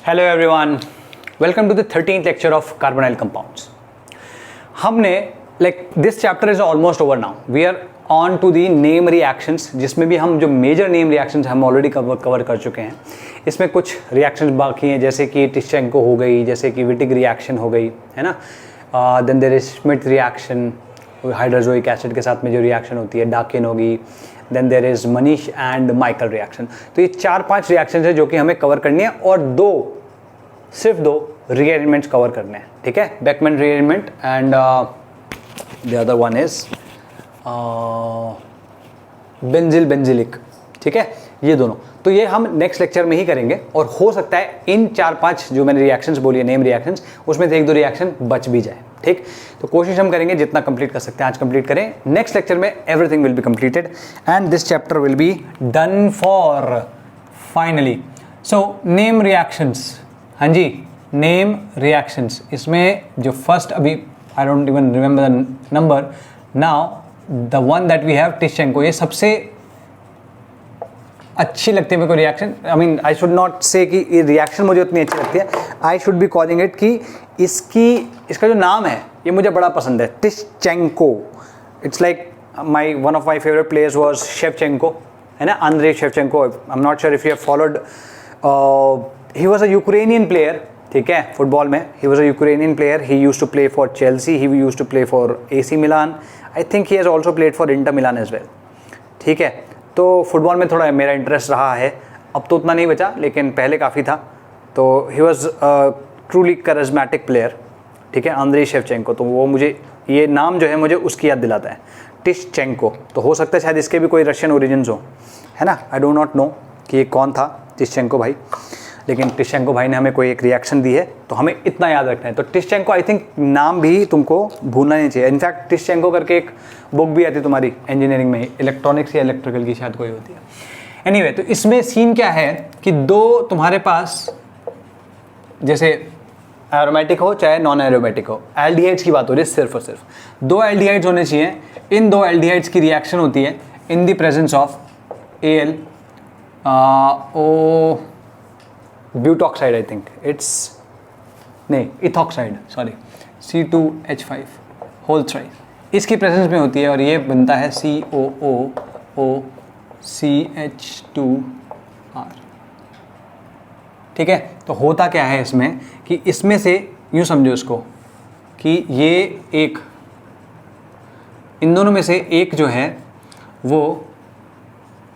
Hello everyone, welcome to the 13th lecture of carbonyl compounds. हमने this chapter is almost over now. We are on to the name reactions, जिसमें भी हम जो major name reactions हम already cover कर चुके हैं। इसमें कुछ रिएक्शंस बाकी हैं, जैसे कि टिश्चेंको हो गई, जैसे कि विटिक रिएक्शन हो गई, है ना। Then there is Schmidt reaction, hydrazoic acid के साथ में जो रिएक्शन होती है, डाकिन होगी। Then there is Mannich and Michael reaction. तो ये 4-5 रिएक्शन है जो कि हमें कवर करनी है, और सिर्फ दो रीअरेंजमेंट्स कवर करने हैं, ठीक है। Beckmann rearrangement and the other one is benzylic, ठीक है, ये दोनों। तो ये हम नेक्स्ट लेक्चर में ही करेंगे, और हो सकता है इन 4-5 जो मैंने रिएक्शंस बोली है, नेम रिएक्शंस, उसमें से 1-2 रिएक्शन बच भी जाए, ठीक। तो कोशिश हम करेंगे जितना कंप्लीट कर सकते हैं आज कंप्लीट करें। नेक्स्ट लेक्चर में everything will be completed and this chapter will be done for finally. So name reactions, हाँ जी, नेम रिएक्शंस। इसमें जो फर्स्ट, अभी I don't even remember the number now, the one that we have Tishchenko. ये सबसे अच्छी लगती है मेरे को reaction. I mean I should not say कि ये रिएक्शन मुझे उतनी अच्छी लगती है, I should be calling it कि इसका जो नाम है ये मुझे बड़ा पसंद है, Tishchenko. It's like one of my favourite players was Shevchenko, है ना, Andriy Shevchenko. I am not sure if you have followed, he was a Ukrainian player, ठीक है, फुटबॉल में। He was a Ukrainian player, he use to play for Chelsea, he use to play for AC Milan. I think he has also played for Inter Milan as well, ठीक है। तो football में थोड़ा मेरा interest रहा है, अब तो उतना नहीं बचा, लेकिन पहले काफ़ी था। तो he was truly charismatic player, ठीक है, आंद्रे शेवचेंको। तो वो मुझे, ये नाम जो है मुझे उसकी याद दिलाता है, टिश्चेंको। तो हो सकता है शायद इसके भी कोई रशियन ओरिजिन्स हो, है ना। आई डो नॉट नो कि ये कौन था टिश्चेंको भाई, लेकिन टिश्चेंको भाई ने हमें कोई एक रिएक्शन दी है, तो हमें इतना याद रखना है। तो टिश्चेंको, आई थिंक नाम भी तुमको भूलना नहीं चाहिए। इनफैक्ट टिश्चेंको करके एक बुक भी आती है तुम्हारी इंजीनियरिंग में, इलेक्ट्रॉनिक्स या इलेक्ट्रिकल की शायद कोई होती है। एनीवे, तो इसमें सीन क्या है कि दो तुम्हारे पास, जैसे एरोमेटिक हो चाहे नॉन एरोमेटिक हो, एल्डिहाइड्स की बात हो रही है सिर्फ और सिर्फ, 2 एल्डिहाइड्स होने चाहिए। इन 2 एल्डिहाइड्स की रिएक्शन होती है in the presence of Al O butoxide, I think it's नहीं, ethoxide, sorry, C2H5 whole thrice इसकी प्रेजेंस में होती है, और ये बनता है COOCH2R, ठीक है। तो होता क्या है इसमें कि इसमें से यूँ समझो इसको कि ये एक, इन दोनों में से एक जो है वो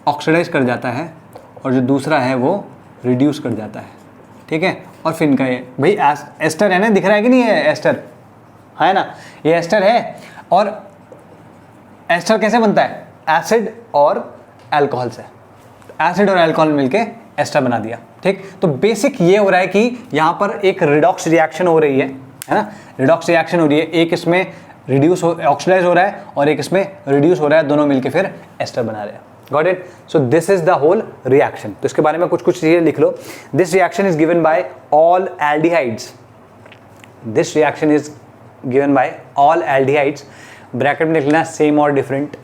ऑक्सीडाइज कर जाता है, और जो दूसरा है वो रिड्यूस कर जाता है, ठीक है। और फिर इनका ये भाई एस्टर है ना, दिख रहा है कि नहीं है एस्टर, है ना, ये एस्टर है। और एस्टर कैसे बनता है? एसिड और अल्कोहल से। एसिड और अल्कोहल मिलके एस्टर बना दिया, ठीक। तो बेसिक ये हो रहा है कि यहाँ पर एक रिडॉक्स रिएक्शन हो रही है ना, रिडॉक्स रिएक्शन हो रही है। एक इसमें रिड्यूस ऑक्सीडाइज हो रहा है, और एक इसमें रिड्यूस हो रहा है, दोनों मिलके फिर एस्टर बना रहे हैं। Got it? So this is the whole reaction. तो इसके बारे में कुछ चीजें लिख लो। This reaction is given by all aldehydes. This reaction is given by all aldehydes. Bracket में लिखना सेम और डिफरेंट,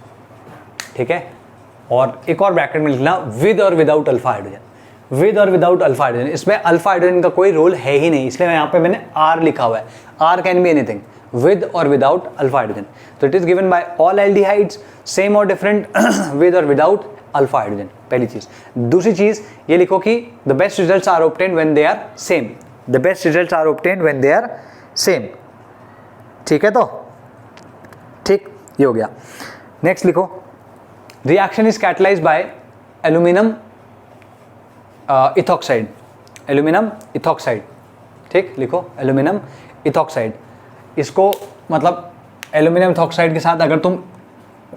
ठीक है। और एक और ब्रैकेट में लिखना विद और विदाउट अल्फा हाइड्रोजन। विद और विदाउट अल्फा हाइड्रोजन, इसमें अल्फा हाइड्रोजन का कोई रोल है ही नहीं, इसलिए यहाँ पे मैंने R लिखा हुआ है। R can be anything, with or without alpha hydrogen. So it is given by all aldehydes, same or different, with or without alpha hydrogen. पहली चीज। दूसरी चीज ये लिखो कि the best results are obtained when they are same. The best results are obtained when they are same. ठीक है, तो ठीक, ये हो गया। नेक्स्ट लिखो, reaction is catalysed by aluminium ethoxide. Aluminium ethoxide, ठीक, लिखो एल्यूमिनियम इथॉक्साइड। इसको मतलब एल्यूमिनियम इथॉक्साइड के साथ अगर तुम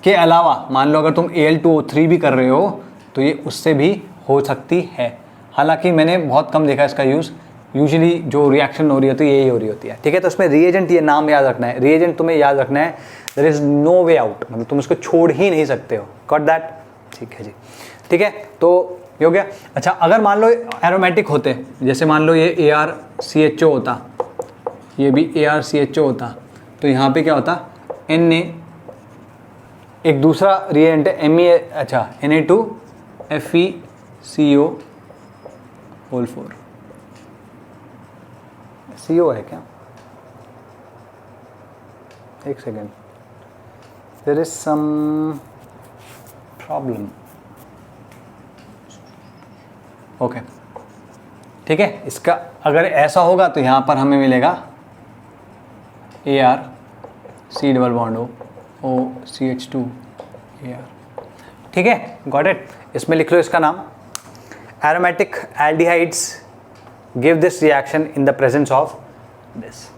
के अलावा मान लो अगर तुम Al2O3 भी कर रहे हो तो ये उससे भी हो सकती है। हालांकि मैंने बहुत कम देखा इसका यूज़, यूजुअली जो रिएक्शन हो रही होती है यही हो रही होती है, ठीक है। तो उसमें रिएजेंट, ये नाम याद रखना है, रिएजेंट तुम्हें याद रखना है, there is no way out, मतलब तुम इसको छोड़ ही नहीं सकते हो। Got that? ठीक है जी, ठीक है। तो ये हो गया। अच्छा, अगर मान लो एरोमेटिक होते, जैसे मान लो ये ArCHO होता, ये भी ArCHO होता, तो यहाँ पे क्या होता, Na, एक दूसरा रिएजेंट है Me, अच्छा Na2FeCO4, CO है क्या? एक second, there is some problem. Okay ठीक है, इसका अगर ऐसा होगा तो यहाँ पर हमें मिलेगा AR C double bond O CH2 AR। ठीक है, गॉट इट। इसमें लिख लो इसका नाम, aromatic aldehydes give this reaction in the presence of this.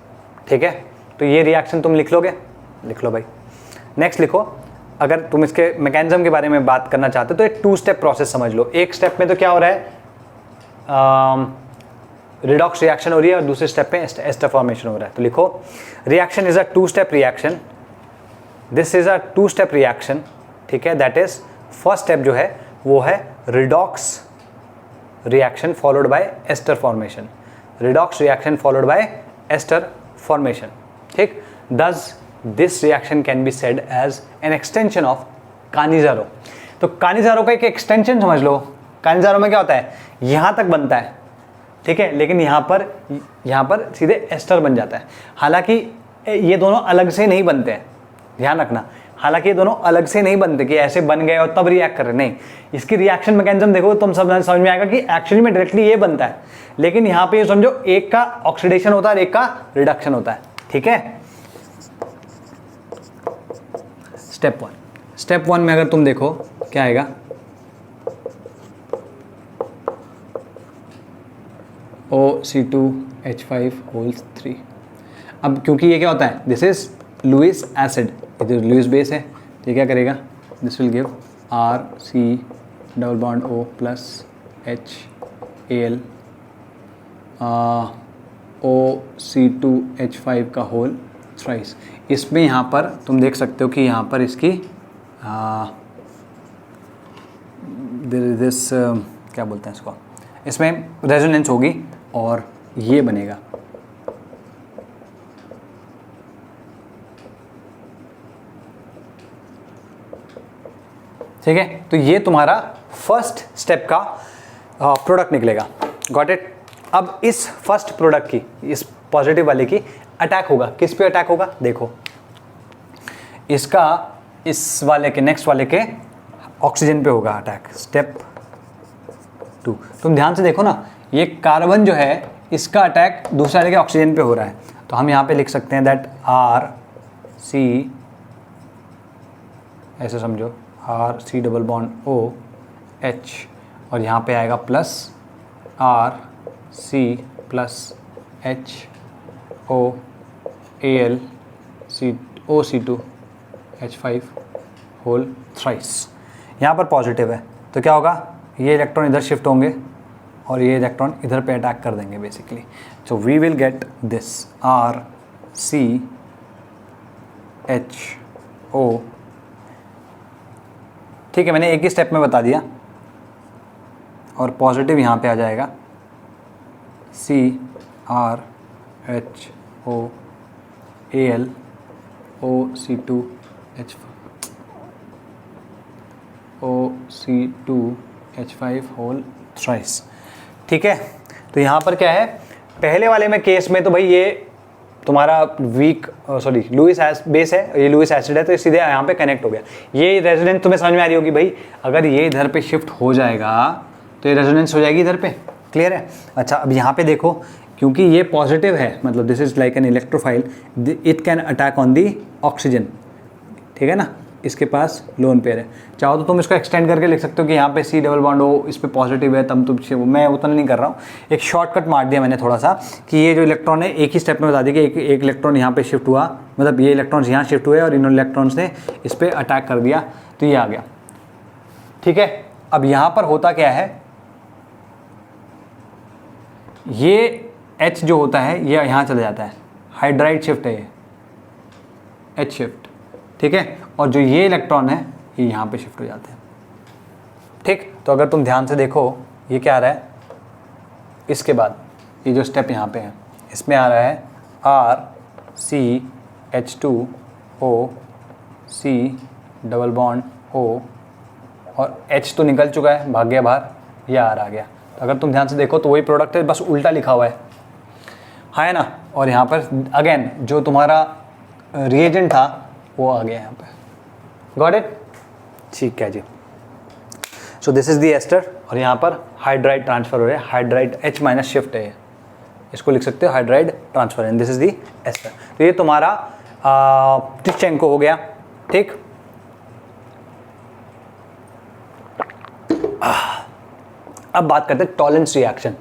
ठीक है, तो ये रिएक्शन तुम लिख लोगे, लिख लो भाई। नेक्स्ट लिखो, अगर तुम इसके मैकेनिज्म के बारे में बात करना चाहते हो तो एक 2 स्टेप प्रोसेस समझ लो। एक स्टेप में तो क्या हो रहा है, रिडॉक्स रिएक्शन हो रही है, और दूसरे स्टेप पे एस्टर फॉर्मेशन हो रहा है। तो लिखो, reaction is a 2 step reaction, this is a 2 step reaction. ठीक है, दैट इज फर्स्ट स्टेप जो है वो है redox reaction followed by ester formation, redox reaction followed by ester formation. ठीक, thus this reaction can be said as an extension of Cannizzaro. तो Cannizzaro का एक एक्सटेंशन समझ लो। कानिज़ारो में क्या होता है, यहां तक बनता है, ठीक है, लेकिन यहां पर सीधे एस्टर बन जाता है। हालांकि ये दोनों अलग से नहीं बनते हैं, ध्यान रखना, हालांकि ये दोनों अलग से नहीं बनते कि ऐसे बन गए और तब रिएक्ट कर रहे, नहीं। इसकी रिएक्शन मैकेनिज्म देखो तुम सब समझ में आएगा कि एक्चुअली में डायरेक्टली ये बनता है, लेकिन यहां पे ये समझो एक का ऑक्सीडेशन होता है और एक का रिडक्शन होता है। ठीक है, स्टेप वन में अगर तुम देखो क्या आएगा, OC2H5 अब क्योंकि ये क्या होता है, दिस इज लुईस एसिड, इधर लुईस बेस है, तो ये क्या करेगा, this will give RC double bond O plus HAl OC2H5 का होल थ्राइस। इसमें यहाँ पर तुम देख सकते हो कि यहाँ पर इसकी दिस क्या बोलते हैं इसको, इसमें रेजोनेंस होगी और ये बनेगा। ठीक है, तो ये तुम्हारा फर्स्ट स्टेप का प्रोडक्ट निकलेगा। Got it. अब इस फर्स्ट प्रोडक्ट की, इस पॉजिटिव वाले की अटैक होगा, किस पे अटैक होगा, देखो इसका इस वाले के, नेक्स्ट वाले के ऑक्सीजन पे होगा अटैक। स्टेप 2, तुम ध्यान से देखो ना, ये कार्बन जो है इसका अटैक दूसरे वाले के ऑक्सीजन पे हो रहा है, तो हम यहाँ पे लिख सकते हैं दैट RC, ऐसे समझो, RC डबल बॉन्ड OH, और यहाँ पे आएगा plus RC plus HOAl OC2H5 whole thrice. यहाँ पर पॉजिटिव है तो क्या होगा, ये इलेक्ट्रॉन इधर शिफ्ट होंगे और ये इलेक्ट्रॉन इधर पे अटैक कर देंगे basically. So we will get this RCHO। ठीक है, मैंने एक ही स्टेप में बता दिया, और पॉजिटिव यहाँ पे आ जाएगा CRHOAl OC2H5 होल थ्राइस। ठीक है, तो यहाँ पर क्या है, पहले वाले में केस में तो भाई ये तुम्हारा लुईस बेस है, ये लुईस एसिड है, तो सीधे यहाँ पे कनेक्ट हो गया। ये रेजोनेंस तुम्हें समझ में आ रही होगी भाई, अगर ये इधर पे शिफ्ट हो जाएगा तो ये रेजोनेंस हो जाएगी इधर पे। क्लियर है। अच्छा, अब यहाँ पे देखो, क्योंकि ये पॉजिटिव है, मतलब this is like an electrophile, it can attack on the oxygen. ठीक है ना, इसके पास लोन पेयर है। चाहो तो तुम इसको एक्सटेंड करके लिख सकते हो कि यहाँ पे C डबल बॉन्ड O इस पे पॉजिटिव है, तब तुम, मैं उतना नहीं कर रहा हूँ, एक शॉर्टकट मार दिया मैंने थोड़ा सा, कि ये जो इलेक्ट्रॉन है एक ही स्टेप में बता दिया कि एक इलेक्ट्रॉन यहाँ पे शिफ्ट हुआ, मतलब ये इलेक्ट्रॉन्स यहाँ शिफ्ट हुए और इन इलेक्ट्रॉन्स ने इस पर अटैक कर दिया, तो ये आ गया। ठीक है, अब यहाँ पर होता क्या है, ये H जो होता है ये यहाँ चला जाता है, हाइड्राइड शिफ्ट है ये, H शिफ्ट। ठीक है, और जो ये इलेक्ट्रॉन है ये यहाँ पे शिफ्ट हो जाते हैं। ठीक, तो अगर तुम ध्यान से देखो ये क्या आ रहा है, इसके बाद ये जो स्टेप यहाँ पे है इसमें आ रहा है RCH2O C double bond O, और H तो निकल चुका है, भाग गया बाहर, ये आ गया। तो अगर तुम ध्यान से देखो तो वही प्रोडक्ट है, बस उल्टा लिखा हुआ है। है ना, और यहाँ पर अगेन जो तुम्हारा रिएजेंट था वो आ गया यहाँ पे। Got it? ठीक है जी। So this is the ester और यहाँ पर हाइड्राइड ट्रांसफर हो रहा है, हाइड्राइड H माइनस शिफ्ट है, इसको लिख सकते हो hydride transfer, and this is the ester. तो ये तुम्हारा टिश्चेंको हो गया। ठीक, अब बात करते हैं टॉलरेंस रिएक्शन।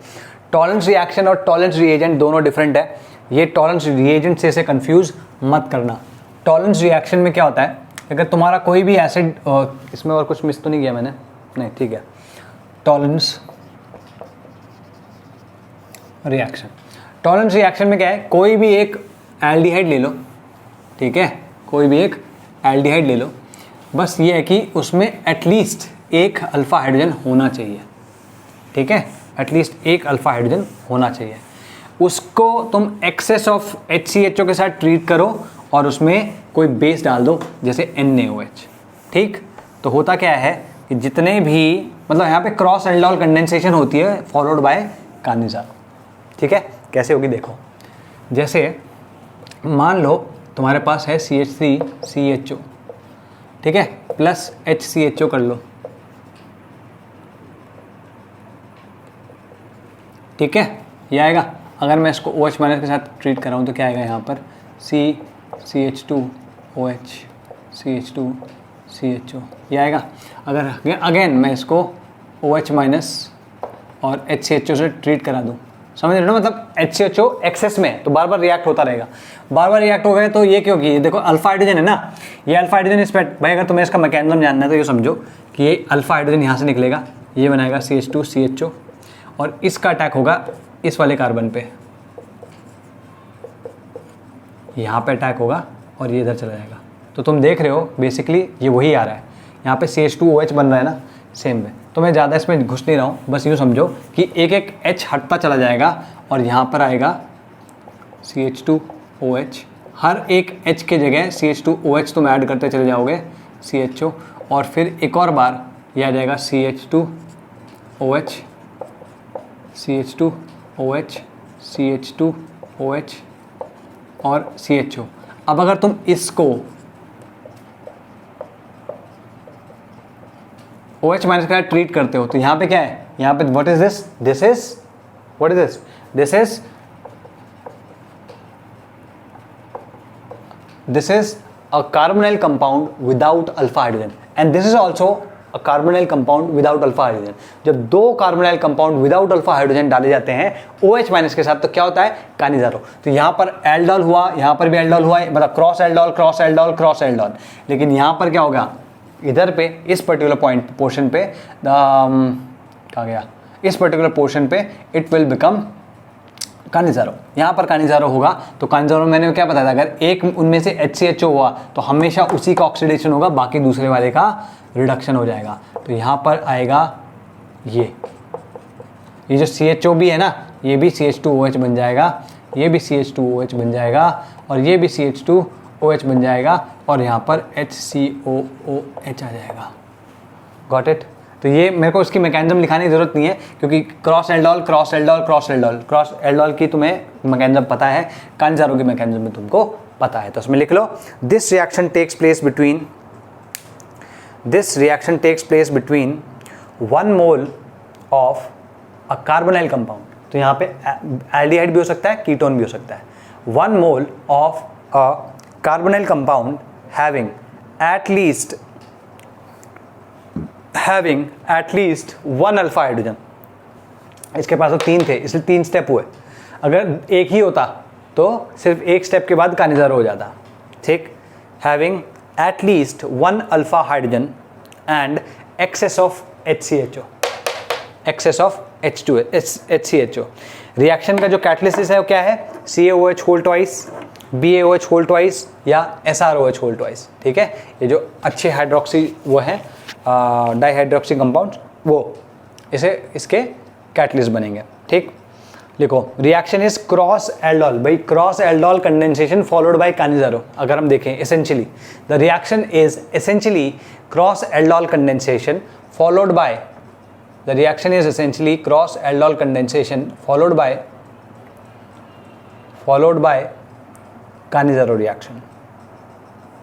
टॉलरेंस रिएक्शन और टॉलरेंस रिएजेंट दोनों डिफरेंट है। ये टॉलरेंस रिएजेंट से इसे कंफ्यूज मत करना। टॉलरेंस रिएक्शन में क्या होता है, अगर तुम्हारा कोई भी एसिड, इसमें और कुछ मिस तो नहीं किया मैंने, नहीं ठीक है। टॉलरेंस रिएक्शन, टॉलरेंस रिएक्शन में क्या है, कोई भी एक एल्डिहाइड ले लो, ठीक है, कोई भी एक एल्डिहाइड ले लो, बस ये है कि उसमें एटलीस्ट एक अल्फा हाइड्रोजन होना चाहिए। ठीक है, एटलीस्ट एक अल्फा हाइड्रोजन होना चाहिए। उसको तुम एक्सेस ऑफ HCHO के साथ ट्रीट करो और उसमें कोई बेस डाल दो, जैसे NaOH। ठीक, तो होता क्या है कि जितने भी, मतलब यहाँ पे क्रॉस एल्डोल कंडेंसेशन होती है फॉलोड बाय कानिज़ारो। ठीक है, कैसे होगी देखो, जैसे मान लो तुम्हारे पास है CH3CHO, ठीक है, प्लस HCHO कर लो, ठीक है, ये आएगा। अगर मैं इसको OH माइनस के साथ ट्रीट कर रहा हूँ तो क्या आएगा यहाँ पर, CH2OH CH2CHO, ये आएगा। अगर अगेन मैं इसको OH माइनस और HCHO से ट्रीट करा दूँ, समझ रहे हो ना, मतलब HCHO एक्सेस में तो बार बार रिएक्ट होता रहेगा, बार बार रिएक्ट हो गए तो ये क्यों कि देखो अल्फा हाइड्रोजन है ना, ये अल्फा हाइड्रोजन इस पर, भाई अगर तुम्हें इसका मैकेनिज्म जानना है तो ये समझो कि ये अल्फा हाइड्रोजन यहाँ से निकलेगा, ये बनाएगा CH2CHO और इसका अटैक होगा इस वाले कार्बन पे, यहाँ पे अटैक होगा और ये इधर चला जाएगा। तो तुम देख रहे हो बेसिकली ये वही आ रहा है, यहाँ पे CH2OH बन रहा है ना, सेम वे। तो मैं ज़्यादा इसमें घुस नहीं रहा हूँ, बस यूँ समझो कि एक एक H हटता चला जाएगा और यहाँ पर आएगा CH2OH, हर एक H के जगह CH2OH तुम ऐड करते चले जाओगे CHO, और फिर एक और बार ये आ जाएगा CH2OH CH2OH CH2OH और CHO। अब अगर तुम इसको OH माइनस के साथ ट्रीट करते हो तो यहाँ पे क्या है, यहाँ पे what is this, this is what is this, this is a carbonyl compound without alpha hydrogen, and this is also a carbonyl compound without alpha hydrogen. जब दो carbonyl compound without alpha hydrogen डाले जाते हैं OH minus के साथ तो क्या होता है, कानिज़ारो। तो यहाँ पर एल्डोल हुआ, यहाँ पर भी एल्डोल हुआ, मतलब cross aldol cross aldol cross aldol. लेकिन यहाँ पर क्या होगा, इधर पे इस पर्टिकुलर पॉइंट पोर्शन पे कहाँ गया, इस पर्टिकुलर पोर्शन पे इट विल बिकम कानिज़ारो। यहाँ पर कानिज़ारो होगा तो कानिज़ारो मैंने क्या बताया था, अगर एक उनमें से HCHO हुआ तो हमेशा उसी का ऑक्सीडेशन होगा, बाकी दूसरे वाले का रिडक्शन हो जाएगा। तो यहाँ पर आएगा ये जो CHO भी है ना, ये भी CH2OH बन जाएगा, ये भी CH2OH बन जाएगा और ये भी CH2OH बन जाएगा और यहाँ पर HCOOH आ जाएगा। Got it? तो ये मेरे को उसकी मैकेनिज्म लिखाने की ज़रूरत नहीं है क्योंकि cross aldol cross aldol cross aldol, cross aldol की तुम्हें मैकेनिज्म पता है, कानिज़ारो की मैकेनिज्म में तुमको पता है, तो उसमें लिख लो this reaction takes place between 1 mole of a carbonyl compound. तो यहाँ पे एल्डिहाइड भी हो सकता है, कीटोन भी हो सकता है। 1 mole of a carbonyl compound having at least 1 alpha hydrogen. इसके पास तो 3 थे इसलिए 3 स्टेप हुए, अगर एक ही होता तो सिर्फ एक स्टेप के बाद कानिज़ारो हो जाता। ठीक, having at least 1 alpha hydrogen and excess of HCHO, excess of HCHO। Reaction का जो कैटलिसिस है वो क्या है, CaOH whole twice, BaOH whole twice या SROH होल ट्वाइस। ठीक है, ये जो अच्छे हाइड्रोक्सी वो है डाइहाइड्रोक्सी कंपाउंड, वो इसके कैटलिस्ट बनेंगे। ठीक, लिखो रिएक्शन इज क्रॉस एल्डोल, भाई cross aldol condensation followed by Cannizzaro. अगर हम देखें essentially the reaction is essentially cross aldol condensation followed by, the reaction is essentially cross aldol condensation followed by followed by Cannizzaro reaction.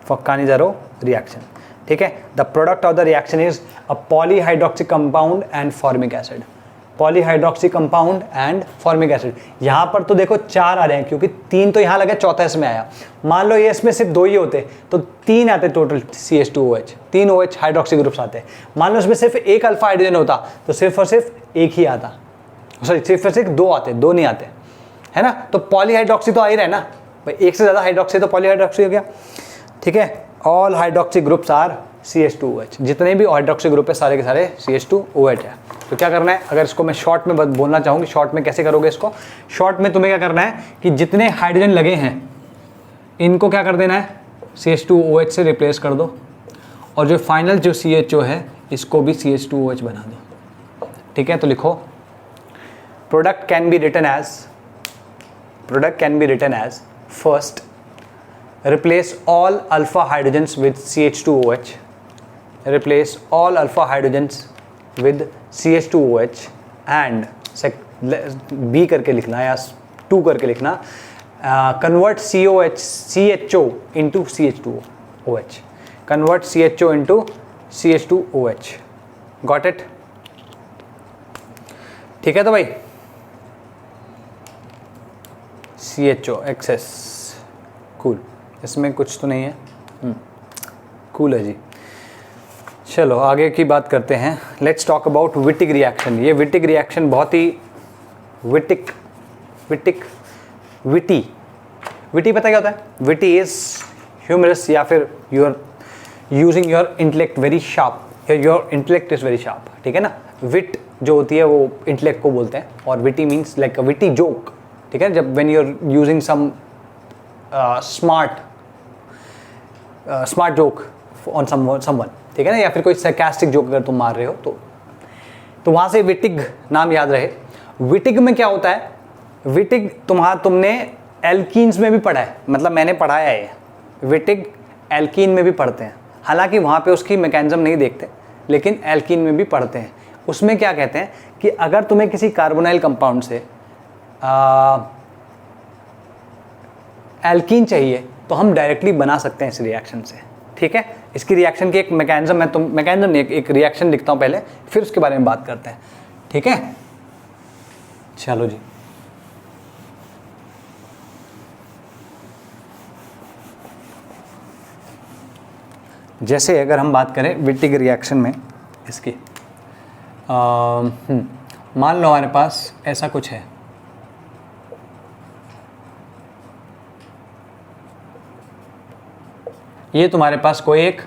For Cannizzaro reaction, ठीक है. The product of the reaction is a polyhydroxy compound and formic acid. Polyhydroxy compound and formic acid. यहाँ पर तो देखो 4 आ रहे हैं क्योंकि 3 तो यहाँ लगा, चौथा इसमें आया. मान लो ये इसमें सिर्फ 2 ही होते तो 3 आते total CH2OH, 3 OH hydroxy groups आते. मान लो इसमें सिर्फ एक अल्फा हाइड्रोजन होता तो सिर्फ और सिर्फ एक ही आता, सॉरी सिर्फ और सिर्फ 2 आते, 2 नहीं आते, है ना. तो पॉलीहाइड्रोक्सी तो आ ही रहा है ना भाई, एक से ज़्यादा हाइड्रोक्सी तो पॉलीहाइड्रोक्सी हो गया. ठीक है. All hydroxy groups are CH2OH. जितने भी हाइड्रोक्सी ग्रुप है सारे के सारे CH2OH है. तो क्या करना है, अगर इसको मैं शॉर्ट में बोलना चाहूँ कि शॉर्ट में कैसे करोगे इसको, शॉर्ट में तुम्हें क्या करना है कि जितने हाइड्रोजन लगे हैं इनको क्या कर देना है, CH2OH से रिप्लेस कर दो, और जो फाइनल जो CHO है इसको भी CH2OH बना दो. ठीक है. तो लिखो product can be written as first replace all alpha hydrogens with CH2OH, replace all alpha hydrogens with CH2OH and B करके लिखना या 2 करके लिखना, convert CHO into CH2OH, convert CHO into CH2OH. Got it? ठीक है. तो भाई CHO excess, cool. इसमें कुछ तो नहीं है, कूल है जी. चलो आगे की बात करते हैं. Let's talk about Wittig reaction. ये विटिक रिएक्शन बहुत ही विटी पता क्या होता है? विटी इज ह्यूमरस, या फिर you are using your intellect very sharp, your intellect is very sharp. ठीक है ना. विट जो होती है वो इंटेलेक्ट को बोलते हैं, और witty means like a witty joke. ठीक है. जब when you are using some smart joke on someone, ठीक है ना, या फिर कोई सरकास्टिक जोक अगर तुम मार रहे हो तो वहाँ से विटिक नाम याद रहे. विटिक में क्या होता है, विटिक तुमने एल्कीन्स में भी पढ़ा है, मतलब मैंने पढ़ाया है. विटिक एल्कीन में भी पढ़ते हैं, हालांकि वहाँ पे उसकी मैकेनिज्म नहीं देखते, लेकिन एल्कीन में भी पढ़ते हैं. उसमें क्या कहते हैं कि अगर तुम्हें किसी कार्बोनाइल कंपाउंड से एल्कीन चाहिए तो हम डायरेक्टली बना सकते हैं इस रिएक्शन से. ठीक है. इसकी रिएक्शन की एक मैकेनिज्म है, मैकेनिज्म नहीं, एक रिएक्शन लिखता हूं पहले, फिर उसके बारे में बात करते हैं. ठीक है. चलो जी. जैसे अगर हम बात करें विटिक रिएक्शन में इसकी, मान लो हमारे पास ऐसा कुछ है. ये तुम्हारे पास कोई एक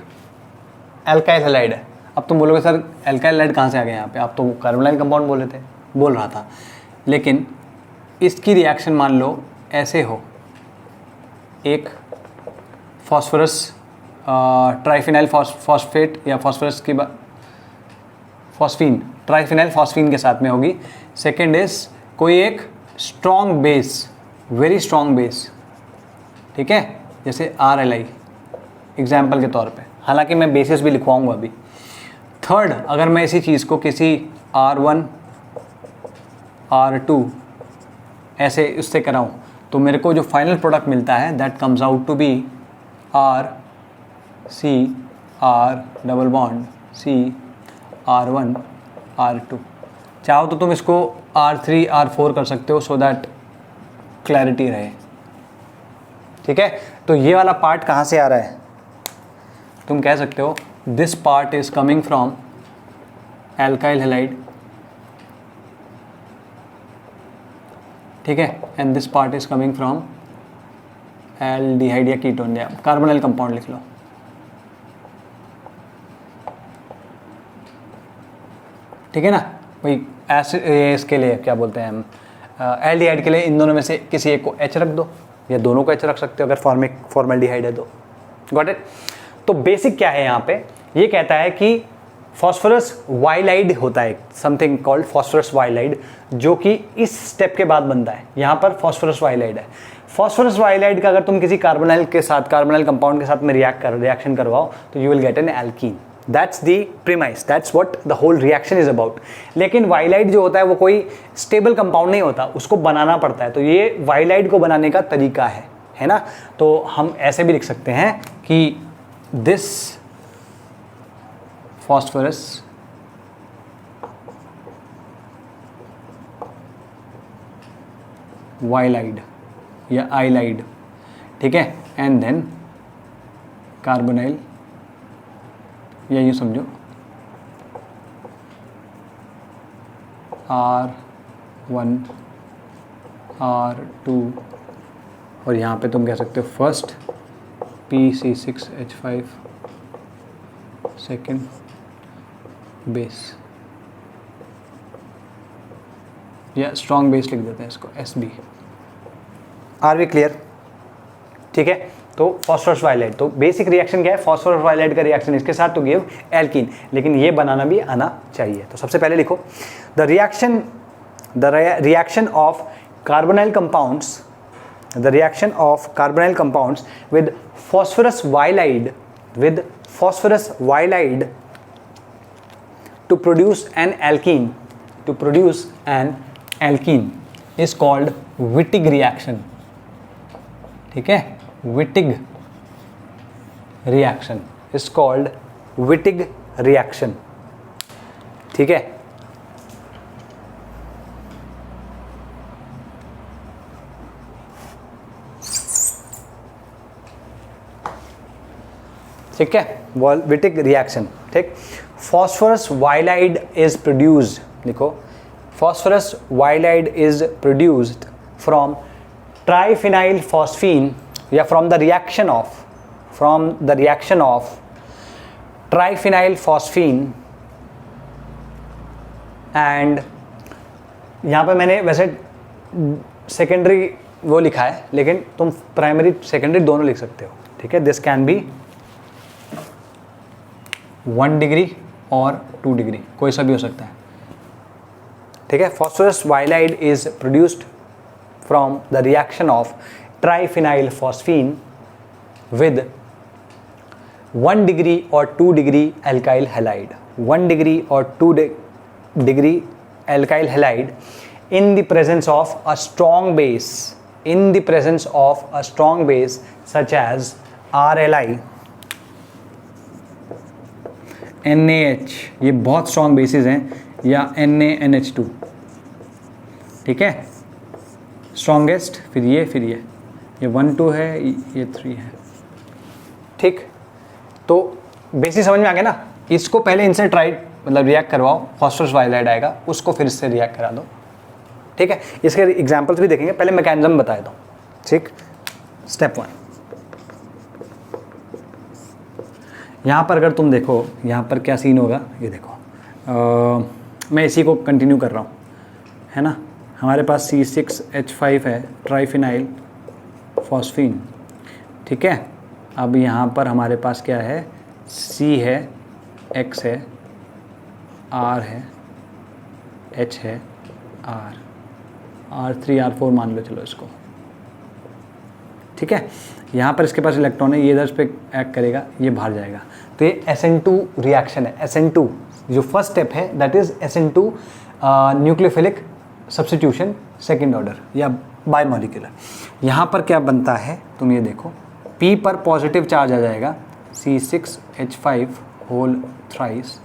एल्काइल हैलाइड है. अब तुम बोलोगे सर एल्काइल हैलाइड कहाँ से आ गया यहाँ पे, आप तो कार्बोनाइल कंपाउंड बोल रहा था. लेकिन इसकी रिएक्शन मान लो ऐसे हो, एक फॉस्फोरस ट्राइफिनाइल फॉस्फेट या फॉस्फोरस की फॉस्फीन, ट्राइफिनाइल फॉस्फीन के साथ में होगी. सेकेंड इज कोई एक strong base, very strong base. ठीक है. जैसे RLI एग्जाम्पल के तौर पे, हालांकि मैं बेसिस भी लिखवाऊंगा अभी. थर्ड, अगर मैं इसी चीज़ को किसी R1 R2 ऐसे उससे कराऊं तो मेरे को जो फाइनल प्रोडक्ट मिलता है that comes out to be R double bond C R1 R2. चाहो तो तुम इसको R3 R4 कर सकते हो सो दैट क्लैरिटी रहे. ठीक है. तो ये वाला पार्ट कहाँ से आ रहा है, तुम कह सकते हो this part is coming from alkyl halide. ठीक है. And this part is coming from aldehyde या कीटोन या कार्बोनाइल कंपाउंड लिख लो. ठीक है ना. वही एसिड, इसके लिए क्या बोलते हैं हम, एल्डिहाइड के लिए इन दोनों में से किसी एक को H रख दो, या दोनों को H रख सकते हो अगर फॉर्मल्डिहाइड है तो. Got it. तो बेसिक क्या है यहाँ पे, ये कहता है कि फॉस्फोरस वाइलाइड होता है, समथिंग कॉल्ड फॉस्फोरस वाइलाइड, जो कि इस स्टेप के बाद बनता है. यहाँ पर फॉस्फोरस वाइलाइड है. फॉस्फोरस वाइलाइड का अगर तुम किसी कार्बोनाइल के साथ, कार्बोनाइल कंपाउंड के साथ में रिएक्शन करवाओ तो you will get an alkene. That's the premise, that's what the whole reaction is about. लेकिन वाइलाइट जो होता है वो कोई स्टेबल कंपाउंड नहीं होता, उसको बनाना पड़ता है। तो ये वाइलाइट को बनाने का तरीका है ना। तो हम ऐसे भी लिख सकते हैं कि दिस फॉस्फोरस वाइलाइड या आइलाइड, ठीक है, एंड देन कार्बोनाइल, या यूँ समझो R1 R2, और यहाँ पे तुम कह सकते हो फर्स्ट PC6H5 सेकेंड बेस, या स्ट्रॉन्ग बेस लिख देते हैं इसको SB। Are we clear? ठीक है, तो फॉस्फोरस वाइलाइट, तो बेसिक रिएक्शन क्या है, फॉस्फोरस वाइलाइट का रिएक्शन इसके साथ टू गिव एल्कीन, लेकिन ये बनाना भी आना चाहिए। तो सबसे पहले लिखो the reaction of carbonyl compounds, the reaction of carbonyl compounds with phosphorus वाइलाइड to produce an alkene is called Wittig reaction, ठीक है, Wittig reaction is called Wittig reaction, ठीक है। ठीक है, Wittig reaction, ठीक। phosphorus वाइलाइड is produced, लिखो phosphorus वाइलाइड is produced from triphenyl phosphine, या from the reaction of triphenyl phosphine, and यहाँ पे मैंने वैसे सेकेंडरी वो लिखा है, लेकिन तुम प्राइमरी सेकेंडरी दोनों लिख सकते हो, ठीक है। दिस कैन बी 1 डिग्री और 2 डिग्री, कोई सा भी हो सकता है, ठीक है। phosphorus ylide is produced from the reaction of triphenyl phosphine with 1 degree और 2 डिग्री एल्काइल हैलाइड, 1 डिग्री और 2 degree alkyl halide in the presence of a strong base, such as RLI, NaH, ये बहुत स्ट्रॉन्ग बेसिस हैं, या NaNH2, ठीक है, strongest, फिर ये 1 2 है, ये 3 है, ठीक। तो बेसिस समझ में आ गया ना। इसको पहले इनसे मतलब रिएक्ट करवाओ, फॉस्फोरस वाइलाइड आएगा, उसको फिर इससे रिएक्ट करा दो, ठीक है। इसके एग्जाम्पल्स भी देखेंगे, पहले मैकेनिज्म बताए दो, ठीक। स्टेप 1, यहाँ पर अगर तुम देखो यहाँ पर क्या सीन होगा, ये देखो, मैं इसी को कंटिन्यू कर रहा हूँ, है ना। हमारे पास C6H5 है, ट्राइफिनाइल फॉस्फीन, ठीक है। अब यहाँ पर हमारे पास क्या है, C है, X है, R है, H है, R3 R4 मान लो, चलो इसको, ठीक है। यहाँ पर इसके पास इलेक्ट्रॉन है, ये इधर पे एक्ट करेगा, ये बाहर जाएगा, तो ये SN2 रिएक्शन है। SN2 जो फर्स्ट स्टेप है, that is SN2 nucleophilic substitution second order या बायमॉलिक्यूलर। यहाँ पर क्या बनता है, तुम ये देखो, P पर पॉजिटिव चार्ज आ जाएगा, C6H5 होल थ्राइस,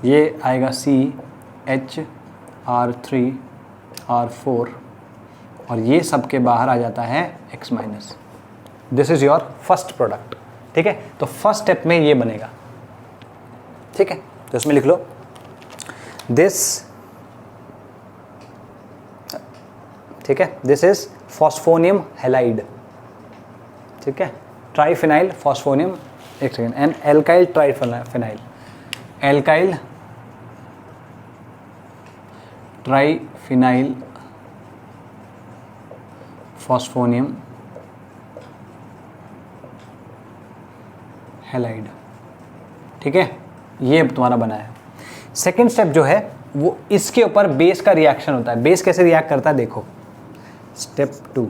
ये आएगा CHR3 R4, और ये सब के बाहर आ जाता है X minus. This is your first product, ठीक है। तो फर्स्ट स्टेप में ये बनेगा, ठीक है। तो इसमें लिख लो दिस, ठीक है, दिस इज फॉस्फोनियम हैलाइड, ठीक है, ट्राइफिनाइल फॉस्फोनियम, एक second, and alkyl triphenyl, alkyl triphenyl phosphonium halide, ठीक है। ये तुम्हारा बना है। सेकेंड स्टेप जो है वो इसके ऊपर बेस का रिएक्शन होता है। बेस कैसे रिएक्ट करता है, देखो स्टेप 2,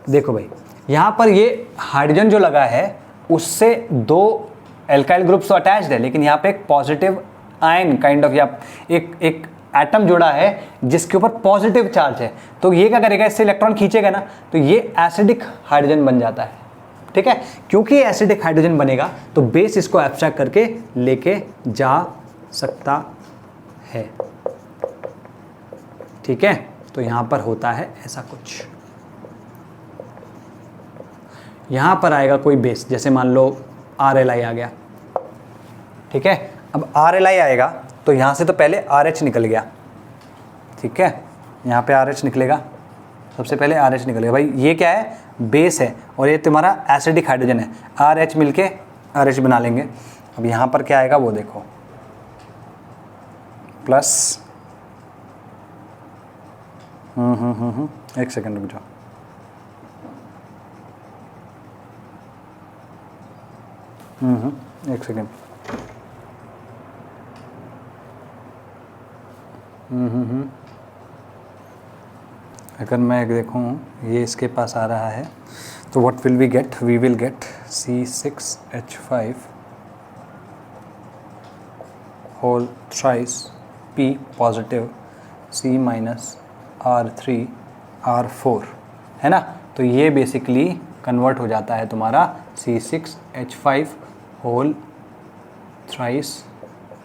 देखो भाई, यहाँ पर ये हाइड्रोजन जो लगा है उससे 2 एल्काइल ग्रुप्स तो अटैच्ड है, लेकिन यहाँ पे एक पॉजिटिव आयन काइंड ऑफ या एक एटम जुड़ा है जिसके ऊपर पॉजिटिव चार्ज है। तो ये क्या करेगा, इससे इलेक्ट्रॉन खींचेगा ना, तो ये एसिडिक हाइड्रोजन बन जाता है। ठीक है, क्योंकि एसिडिक हाइड्रोजन बनेगा तो बेस इसको एब्स्ट्रैक्ट करके लेके जा सकता है। ठीक है, तो यहां पर होता है ऐसा कुछ। यहां पर आएगा कोई बेस, जैसे मान लो RLi आ गया। ठीक है, अब RLi आएगा तो यहां से तो पहले RH निकल गया। ठीक है, यहां पे RH निकलेगा, सबसे पहले RH निकलेगा। भाई ये क्या है, बेस है, और ये तुम्हारा एसिडिक हाइड्रोजन है। RH मिलके RH बना लेंगे। अब यहां पर क्या आएगा वो देखो, प्लस एक सेकंड रुक जाओ। एक सेकंड। अगर मैं देखूं ये इसके पास आ रहा है तो what will we get, we will get C6H5 whole thrice P positive C minus R3R4 है ना। तो ये बेसिकली कन्वर्ट हो जाता है तुम्हारा C6H5 whole thrice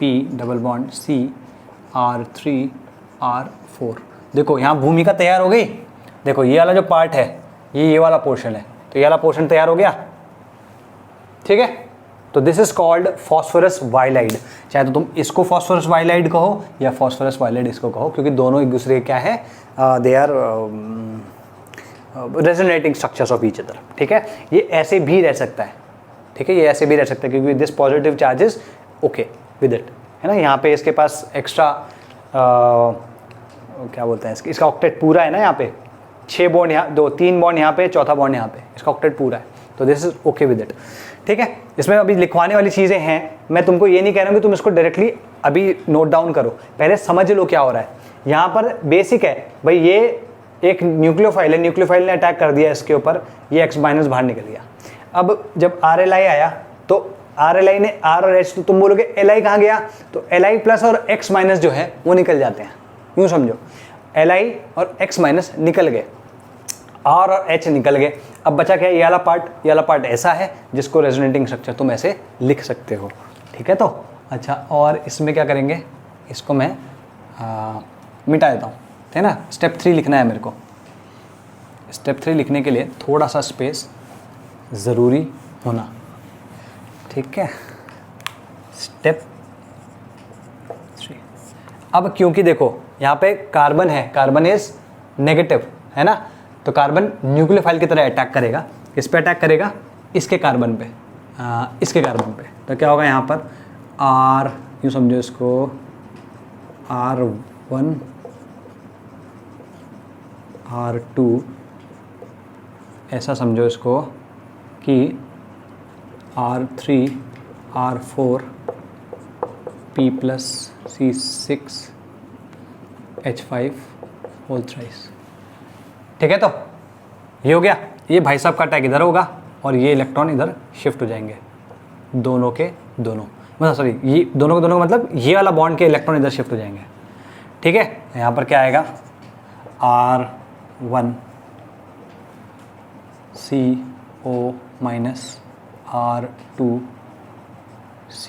P double bond CR3R4। देखो यहाँ भूमिका तैयार हो गई। देखो ये वाला जो पार्ट है ये वाला पोर्शन है, तो ये वाला पोर्शन तैयार हो गया। ठीक है, तो दिस इज कॉल्ड फॉस्फोरस वाइलाइड। चाहे तो तुम इसको फॉस्फोरस वाइलाइड कहो या फॉस्फोरस वाइलाइड इसको कहो, क्योंकि दोनों एक दूसरे क्या है, they are resonating structures of each other. ठीक है, ये ऐसे भी रह सकता है। ठीक है, ये ऐसे भी रह सकता है क्योंकि this positive charge is okay with it, है ना। यहाँ पे इसके पास एक्स्ट्रा क्या बोलते हैं इसका ऑक्टेट पूरा है ना। यहाँ पे 6 बॉन्ड, यहाँ 3 बॉन्ड यहाँ पे, चौथा बॉन्ड यहाँ पे, इसका ऑक्टेट पूरा है, तो this is okay with it. ठीक है, इसमें अभी लिखवाने वाली चीज़ें हैं, मैं तुमको ये नहीं कह रहा हूँ कि तुम इसको डायरेक्टली अभी नोट डाउन करो, पहले समझ लो क्या हो रहा है। यहाँ पर बेसिक है भाई, ये एक न्यूक्लियोफाइल है, न्यूक्लियोफाइल ने अटैक कर दिया इसके ऊपर, ये X माइनस बाहर निकल गया। अब जब RLi आया तो RLi ने R और H, तो तुम बोलोगे Li कहाँ गया, तो Li प्लस और X माइनस जो है वो निकल जाते हैं। यूँ समझो, Li और X माइनस निकल गए, R और H निकल गए। अब बचा क्या, ये वाला पार्ट ऐसा है जिसको रेजोनेटिंग स्ट्रक्चर तुम ऐसे लिख सकते हो। ठीक है, तो अच्छा, और इसमें क्या करेंगे, इसको मैं मिटा देता हूँ, है ना। स्टेप 3 लिखना है मेरे को। स्टेप 3 लिखने के लिए थोड़ा सा स्पेस ज़रूरी होना। ठीक है, स्टेप 3। अब क्योंकि देखो यहाँ पे कार्बन है, कार्बन इज नेगेटिव, है ना, तो कार्बन न्यूक्लियोफाइल की तरह अटैक करेगा। किस पे अटैक करेगा, इसके कार्बन पे, इसके कार्बन पे। तो क्या होगा यहाँ पर R, यूँ समझो इसको R1 R2, ऐसा समझो इसको कि R3 R4 P plus C6H5 whole thrice. ठीक है, तो ये हो गया। ये भाई साहब का अटैक इधर होगा और ये इलेक्ट्रॉन इधर शिफ्ट हो जाएंगे, दोनों के दोनों, मतलब सॉरी, ये दोनों के दोनों मतलब ये वाला बॉन्ड के इलेक्ट्रॉन इधर शिफ्ट हो जाएंगे। ठीक है, यहाँ पर क्या आएगा, R1 CO minus R2 C।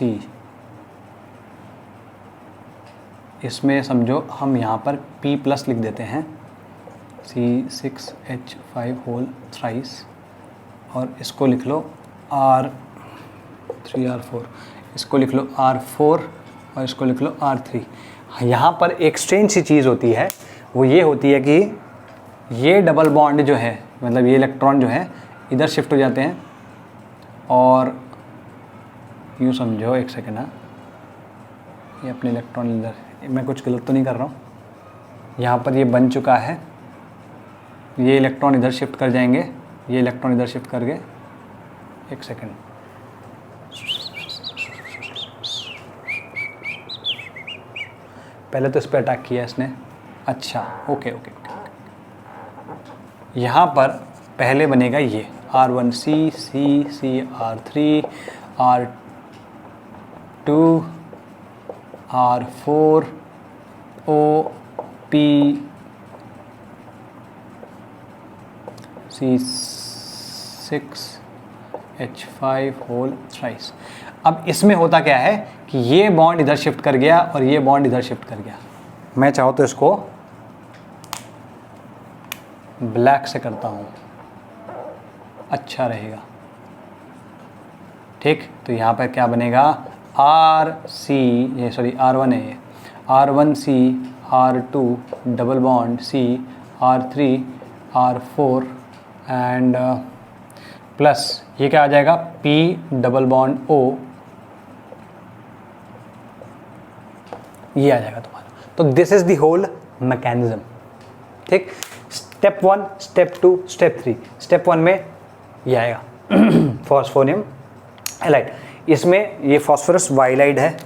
इसमें समझो हम यहाँ पर P प्लस लिख देते हैं, C6H5 होल थ्राइस, और इसको लिख लो R3R4, इसको लिख लो R4 और इसको लिख लो R3। यहाँ पर एक स्ट्रेंज सी चीज़ होती है, वो ये होती है कि ये डबल बॉन्ड जो है, मतलब ये इलेक्ट्रॉन जो है इधर शिफ्ट हो जाते हैं, और यूँ समझो, एक सेकेंड, हाँ, ये अपने इलेक्ट्रॉन इधर, मैं कुछ गलत तो नहीं कर रहा हूँ, यहाँ पर ये बन चुका है, ये इलेक्ट्रॉन इधर शिफ्ट कर जाएंगे, ये इलेक्ट्रॉन इधर शिफ्ट कर गए। एक सेकेंड, पहले तो इस पर अटैक किया इसने, अच्छा ओके ओके, यहाँ पर पहले बनेगा ये, R1C, C, R2, R4, O, P, C6, H5 whole thrice. अब इसमें होता क्या है कि ये बॉन्ड इधर शिफ्ट कर गया और ये बॉन्ड इधर शिफ्ट कर गया। मैं चाहूँ तो इसको ब्लैक से करता हूँ, अच्छा रहेगा। ठीक, तो यहाँ पर क्या बनेगा, R1 है ये, R1C, R2 double bond C, R3, R4 and plus ये क्या आ जाएगा, P डबल बॉन्ड O, ये आ जाएगा तुम्हारा। तो this is the whole mechanism. ठीक, स्टेप 1, स्टेप 2, स्टेप 3। स्टेप 1 में ये आएगा फॉस्फोनियम हैलाइड, इसमें ये फॉस्फोरस वाइलाइड है,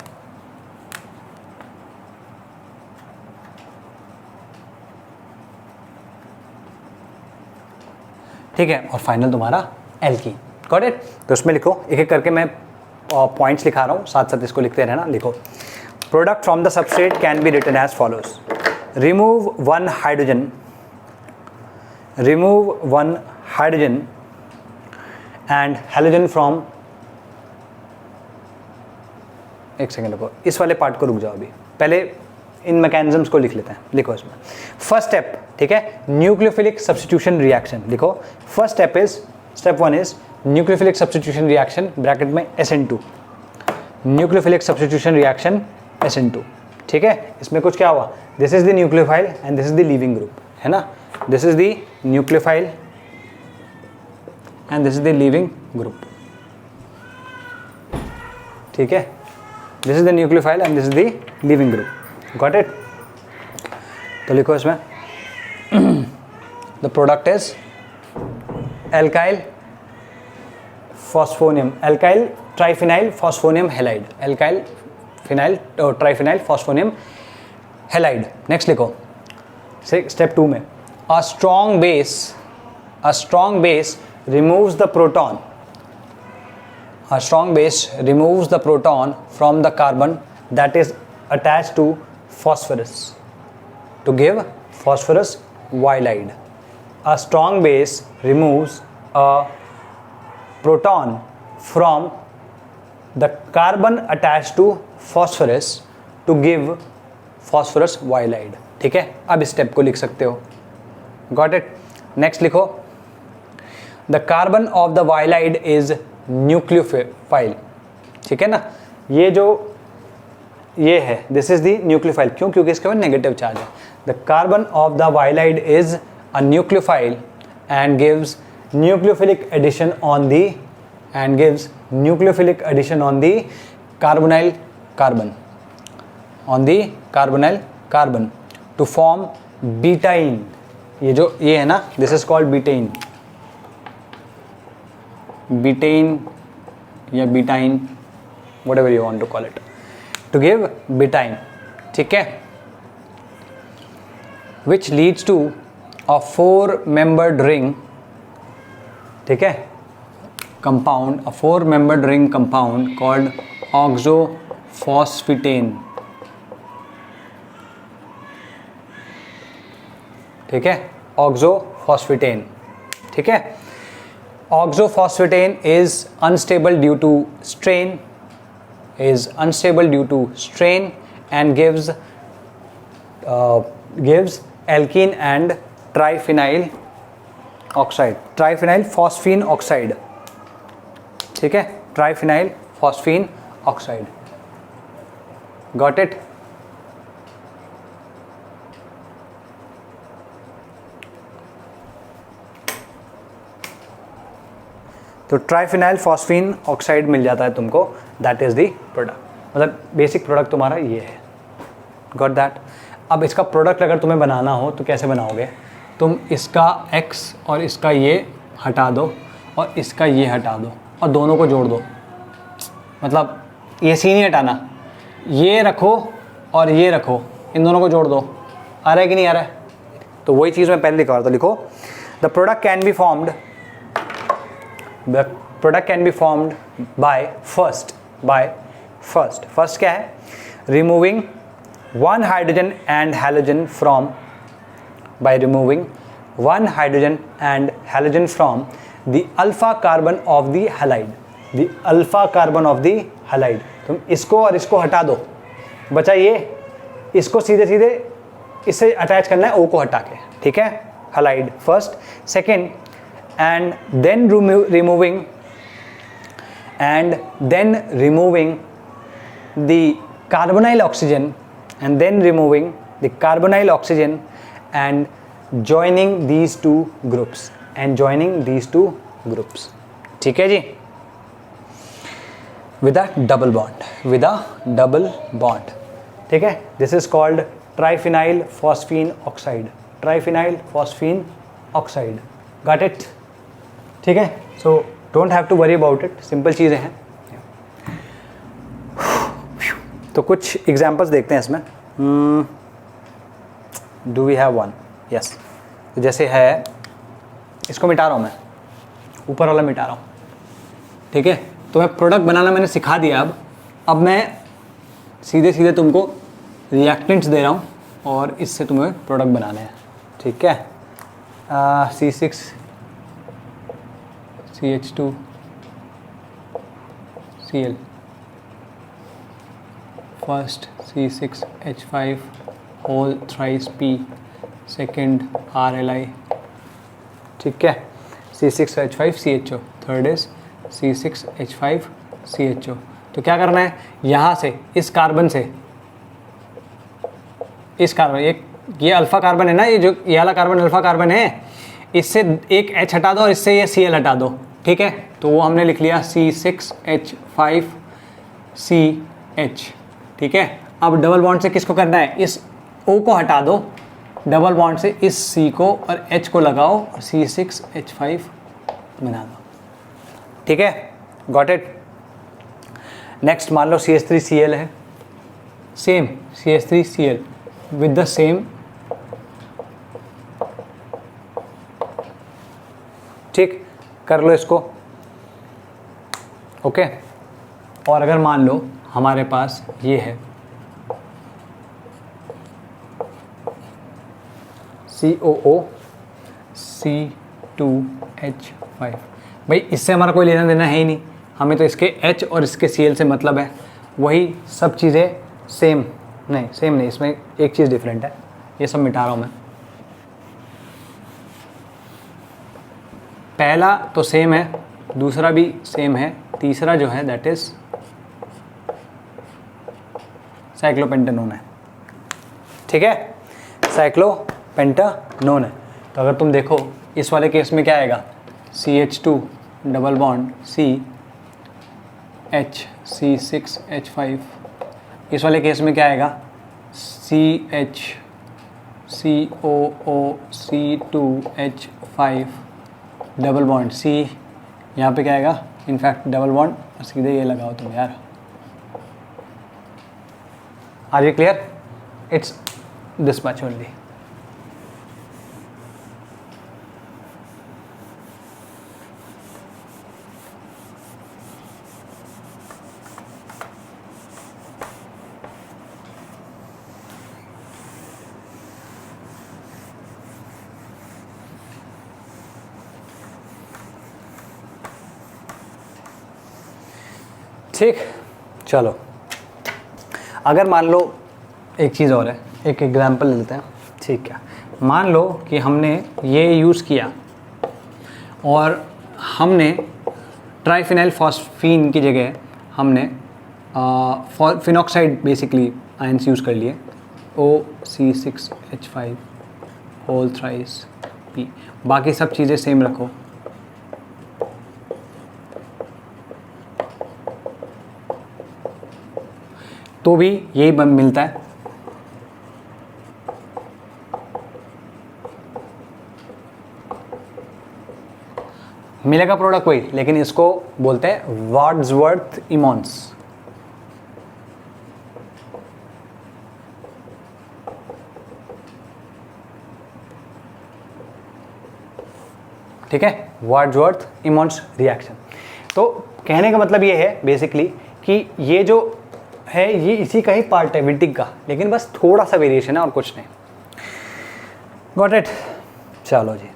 ठीक है, और फाइनल तुम्हारा एल्कीन। Got it. तो इसमें लिखो, एक एक करके मैं पॉइंट्स लिखा रहा हूँ, साथ साथ इसको लिखते रहना। लिखो, product from the substrate can be written as follows, remove one hydrogen and halogen from, एक सेकेंड रुको, इस वाले पार्ट को रुक जाओ, अभी पहले इन मैकेनिज्म्स को लिख लेते हैं। लिखो इसमें फर्स्ट स्टेप, ठीक है, न्यूक्लियोफिलिक सब्स्टिट्यूशन रिएक्शन। लिखो first step is, step 1 is nucleophilic substitution reaction, bracket में SN2, nucleophilic substitution reaction SN2। ठीक है, इसमें कुछ क्या हुआ, this is the nucleophile and this is the leaving group, है ना, this is the nucleophile and this is the leaving group. ठीक है, this is the nucleophile and this is the leaving group. Got it. तो लिखो इसमें the product is alkyl phosphonium, alkyl triphenyl phosphonium halide, alkyl phenyl triphenyl phosphonium halide. Next लिखो step 2 में, a strong base removes the proton, a strong base removes the proton from the carbon that is attached to phosphorus to give phosphorus halide. A strong base removes a proton from the carbon attached to phosphorus to give phosphorus halide. ठीक है, अब इस step को लिख सकते हो। Got it? Next लिखो, the carbon of the ylide is nucleophile. ठीक है ना, ये जो ये है, दिस इज द न्यूक्लियोफाइल। क्यों? क्योंकि इसके बाद नेगेटिव चार्ज है। The carbon of the ylide is a nucleophile and gives nucleophilic addition on the carbonyl carbon to form betaine. ये है ना, दिस इज कॉल्ड बीटेन या betaine, whatever you want to call it, to give butane. ठीक है, which leads to a 4-membered ring. ठीक है, compound, a 4-membered ring compound called oxophosphitane. ठीक है, oxophosphitane. ठीक है, oxophosphitane is unstable due to strain and gives alkene and triphenyl phosphine oxide. ठीक है, triphenyl phosphine oxide. Got it? तो triphenyl phosphine oxide मिल जाता है तुमको, दैट इज द प्रोडक्ट। मतलब बेसिक प्रोडक्ट तुम्हारा ये है। Got that. अब इसका प्रोडक्ट अगर तुम्हें बनाना हो तो कैसे बनाओगे, तुम इसका X और इसका ये हटा दो और इसका ये हटा दो और दोनों को जोड़ दो। मतलब ये सी नहीं हटाना, ये रखो और ये रखो, इन दोनों को जोड़ दो। आ रहा है कि नहीं आ रहा है? तो वही चीज़ मैं पहले लिखा रहा था। लिखो, the product can be formed the product can be formed by first क्या है, removing one hydrogen and halogen from, by removing one hydrogen and halogen from the alpha carbon of the halide, the alpha carbon of the halide। तुम इसको और इसको हटा दो, बचा ये, इसको सीधे सीधे इससे अटैच करना है O को हटा के, ठीक है, halide first, second and then removing the carbonyl oxygen and joining these two groups, ठीक है जी, with a double bond, ठीक है, this is called triphenyl phosphine oxide, got it, ठीक है, so don't have to worry about it, simple चीज़ें हैं। तो कुछ एग्जाम्पल्स देखते हैं इसमें, do we have one, yes, तो जैसे है, इसको मिटा रहा हूँ मैं, ऊपर वाला मिटा रहा हूँ, ठीक है, तो मैं प्रोडक्ट बनाना मैंने सिखा दिया, अब मैं सीधे सीधे तुमको रिएक्टेंट्स दे रहा हूँ और इससे तुम्हें प्रोडक्ट बनाने हैं, ठीक है, C6CH2Cl, first C6H5 whole thrice P, second RLI, ठीक है, C6H5CHO, थर्ड इज C6H5CHO। तो क्या करना है, यहाँ से इस कार्बन से इस कार्बन, ये अल्फा कार्बन है ना, ये वाला कार्बन अल्फा कार्बन है, इससे एक H हटा दो और इससे ये Cl हटा दो, ठीक है, तो वो हमने लिख लिया C6H5CH, ठीक है। अब डबल बॉन्ड से किसको करना है, इस O को हटा दो, डबल बॉन्ड से इस C को और H को लगाओ और C6H5 बना दो, ठीक है, गॉट इट। नेक्स्ट मान लो CH3Cl है, same CH3Cl with the same, ठीक, कर लो इसको, ओके। और अगर मान लो हमारे पास ये है COO C2H5, भाई इससे हमारा कोई लेना देना है ही नहीं, हमें तो इसके H और इसके Cl से मतलब है, वही सब चीज़ें सेम नहीं, इसमें एक चीज़ डिफरेंट है, ये सब मिटा रहा हूँ मैं। पहला तो सेम है, दूसरा भी सेम है, तीसरा जो है दैट इज साइक्लोपेंटेनोन है, ठीक है, साइक्लोपेंटेनोन है। तो अगर तुम देखो इस वाले केस में क्या आएगा, CH2 double bond CH C6H5, इस वाले केस में क्या आएगा, CH COO C2H5 double bond C, यहाँ पे क्या आएगा, इनफैक्ट डबल बॉन्ड सीधे ये लगाओ तुम यार, are you clear, it's this much only. ठीक, चलो अगर मान लो एक चीज़ और है, एक एग्जांपल लेते हैं, ठीक है, मान लो कि हमने ये यूज़ किया और हमने ट्राइफिनाइल फॉस्फीन की जगह हमने फिनॉक्साइड बेसिकली आयंस यूज़ कर लिए, OC6H5 होल थ्राइस P, बाकी सब चीज़ें सेम रखो, तो भी यही मिलता है, मिलेगा प्रोडक्ट वही, लेकिन इसको बोलते हैं वार्ड्सवर्थ इमॉन्स, ठीक है, वर्ड्सवर्थ इमोन्स रिएक्शन। तो कहने का मतलब ये है बेसिकली कि ये जो है ये इसी का ही पार्ट है विटिग का, लेकिन बस थोड़ा सा वेरिएशन है और कुछ नहीं। Got it? चलो जी,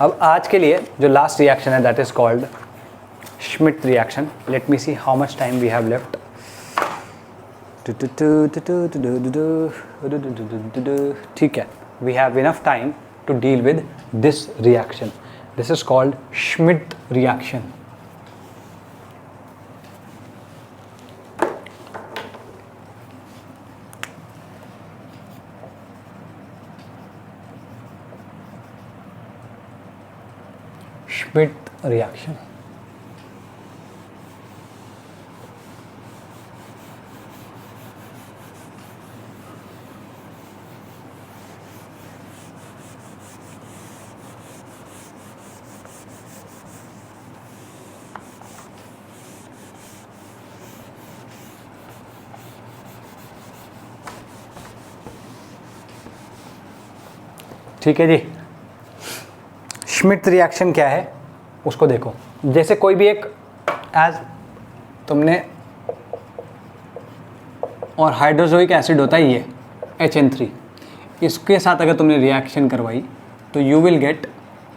अब आज के लिए जो लास्ट रिएक्शन है that is called Schmidt reaction. Let me see how much time we have left. ठीक है, we have enough time to deal with this reaction. This is called Schmidt reaction. Schmidt reaction. ठीक है जी, Schmidt reaction क्या है उसको देखो। जैसे कोई भी एक एज तुमने और हाइड्रोजोइक एसिड होता है ये HN3, इसके साथ अगर तुमने रिएक्शन करवाई तो you will gate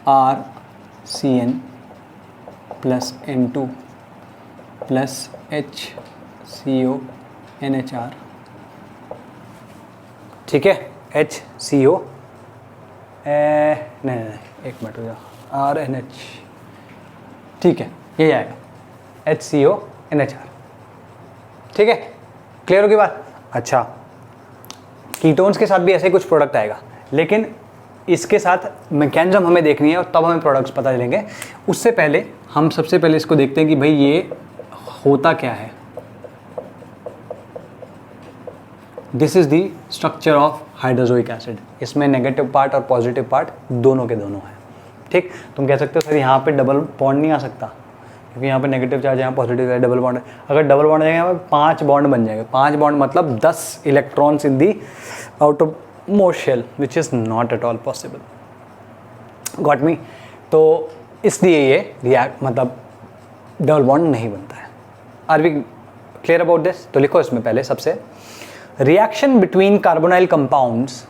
RCN plus N2 plus HCO NHR। ठीक है, HCO नहीं एक मिनट हो जाओ, RNH। ठीक है, ये आएगा HCO NHR। ठीक है, क्लियर होगी बात? अच्छा, कीटोन्स के साथ भी ऐसे ही कुछ प्रोडक्ट आएगा, लेकिन इसके साथ मैकेनिज्म हमें देखनी है और तब हमें प्रोडक्ट्स पता चलेंगे। उससे पहले हम सबसे पहले इसको देखते हैं कि भाई ये होता क्या है। This is the structure of hydrazoic acid. इसमें नेगेटिव पार्ट और पॉजिटिव पार्ट दोनों के दोनों है। ठीक, तुम कह सकते हो सर यहाँ पे डबल बॉन्ड नहीं आ सकता क्योंकि यहाँ पे नेगेटिव चार्ज, यहाँ पॉजिटिव चार्ज, डबल बॉन्ड है। अगर डबल बॉन्ड आ जाएगा यहाँ पे 5 बॉन्ड बन जाएगा। 5 बॉन्ड मतलब 10 electrons in the outermost shell, which is not at all possible. Got me? तो इसलिए ये रिएक्ट मतलब डबल बॉन्ड नहीं बनता है। Are we clear about this? तो लिखो इसमें पहले सबसे रिएक्शन बिटवीन कार्बोनाइल कंपाउंड्स।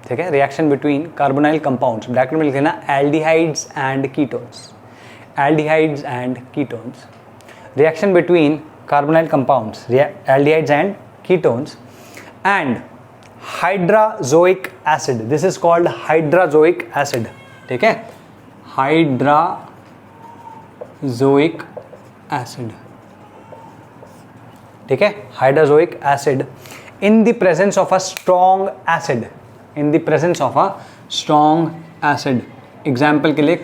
ठीक है, reaction between carbonyl compounds, bracket में लिख लेना aldehydes and ketones. Aldehydes and ketones, reaction between carbonyl compounds, aldehydes and ketones and hydrazoic acid. This is called hydrazoic acid. ठीक है, हाइड्राजोइक एसिड। ठीक है, hydrazoic acid in the presence of a strong acid. In the presence of a strong acid, example के लिए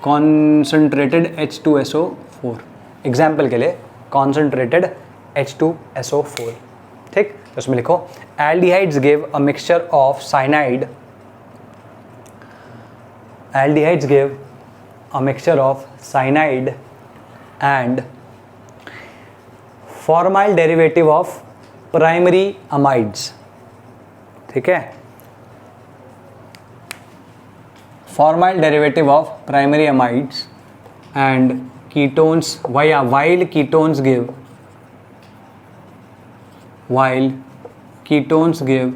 concentrated H2SO4। Example के लिए concentrated H2SO4। ठीक, तो उसमें लिखो aldehydes give a mixture of cyanide. Aldehydes give a mixture of cyanide and formyl derivative of primary amides. ठीक है, formyl derivative of primary amides and ketones, while ketones give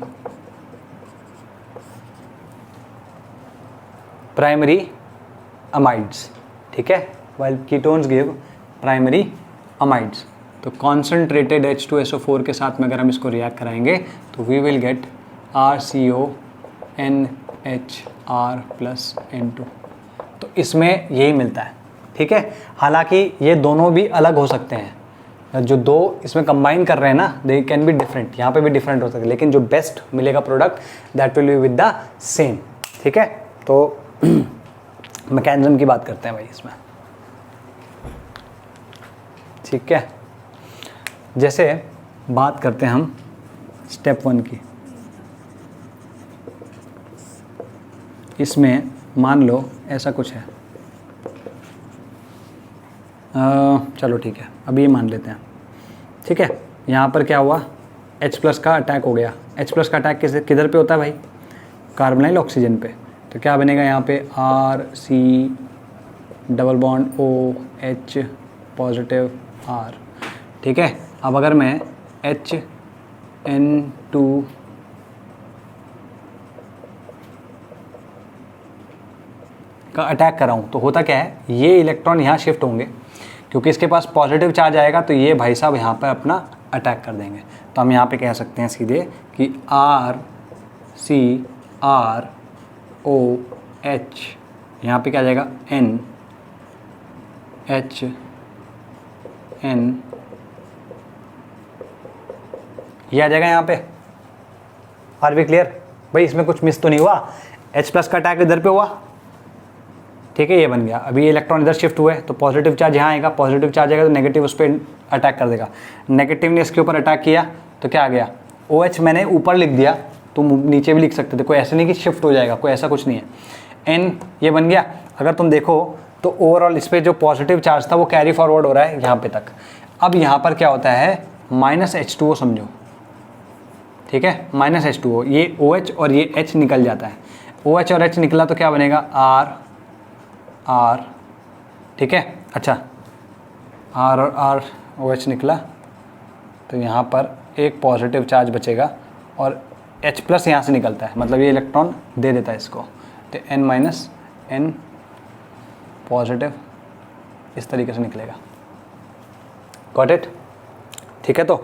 primary amides। ठीक है, while ketones give primary amides। तो concentrated H2SO4 के साथ में अगर हम इसको रिएक्ट कराएंगे तो we will get RCONHR plus N2। तो इसमें यही मिलता है। ठीक है, हालांकि ये दोनों भी अलग हो सकते हैं। जो दो इसमें कंबाइन कर रहे हैं ना, दे कैन बी डिफरेंट, यहाँ पे भी डिफरेंट हो सकते हैं, लेकिन जो बेस्ट मिलेगा product that will be with the same. ठीक है, तो मैकेनिज्म की बात करते हैं भाई इसमें। ठीक है, जैसे बात करते हैं हम स्टेप 1 की। इसमें मान लो ऐसा कुछ है, चलो ठीक है, अभी ये मान लेते हैं। ठीक है, यहाँ पर क्या हुआ, H+ का अटैक हो गया। H+ का अटैक किधर पे होता है भाई? कार्बोनाइल ऑक्सीजन पे। तो क्या बनेगा यहाँ पे RC double bond OH positive R, ठीक है। अब अगर मैं HN2 का अटैक कर रहा हूँ तो होता क्या है, ये इलेक्ट्रॉन यहाँ शिफ्ट होंगे क्योंकि इसके पास पॉजिटिव चार्ज आएगा, तो ये भाई साहब यहाँ पर अपना अटैक कर देंगे। तो हम यहाँ पे कह सकते हैं सीधे कि RC ROH, यहाँ पे क्या आ जाएगा NHN, ये आ जाएगा यहाँ पे। आर वी क्लियर भाई? इसमें कुछ मिस तो नहीं हुआ? H+ का अटैक इधर पे हुआ, ठीक है, ये बन गया। अभी ये इलेक्ट्रॉन इधर शिफ्ट हुए तो पॉजिटिव चार्ज यहाँ आएगा, पॉजिटिव चार्ज आएगा तो नेगेटिव उस पर अटैक कर देगा। नेगेटिव ने इसके ऊपर अटैक किया तो क्या आ गया, OH मैंने ऊपर लिख दिया, तुम नीचे भी लिख सकते थे, कोई ऐसे नहीं कि शिफ्ट हो जाएगा, कोई ऐसा कुछ नहीं है। N ये बन गया। अगर तुम देखो तो ओवरऑल इस पर जो पॉजिटिव चार्ज था वो कैरी फॉरवर्ड हो रहा है यहाँ पे तक। अब यहाँ पर क्या होता है, -H2O समझो, ठीक है, -H2O, ये OH और ये H निकल जाता है। OH और H निकला तो क्या बनेगा, R, ठीक है। अच्छा, R और R OH निकला तो यहाँ पर एक पॉजिटिव चार्ज बचेगा और H+ यहाँ से निकलता है, मतलब ये इलेक्ट्रॉन दे देता है इसको, तो N- N पॉजिटिव इस तरीके से निकलेगा। Got it? ठीक है, तो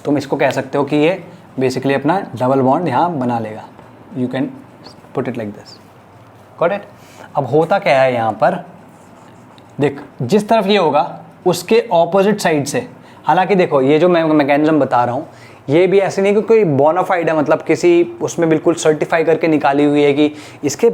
तुम इसको कह सकते हो कि ये बेसिकली अपना डबल बॉन्ड यहाँ बना लेगा। You can put it like this. Got it? अब होता क्या है यहाँ पर, देख जिस तरफ ये होगा उसके ऑपोजिट साइड से, हालांकि देखो ये जो मैं मैकेनिज्म बता रहा हूँ ये भी ऐसे नहीं कि कोई बोनाफाइड है, मतलब किसी उसमें बिल्कुल सर्टिफाई करके निकाली हुई है कि इसके,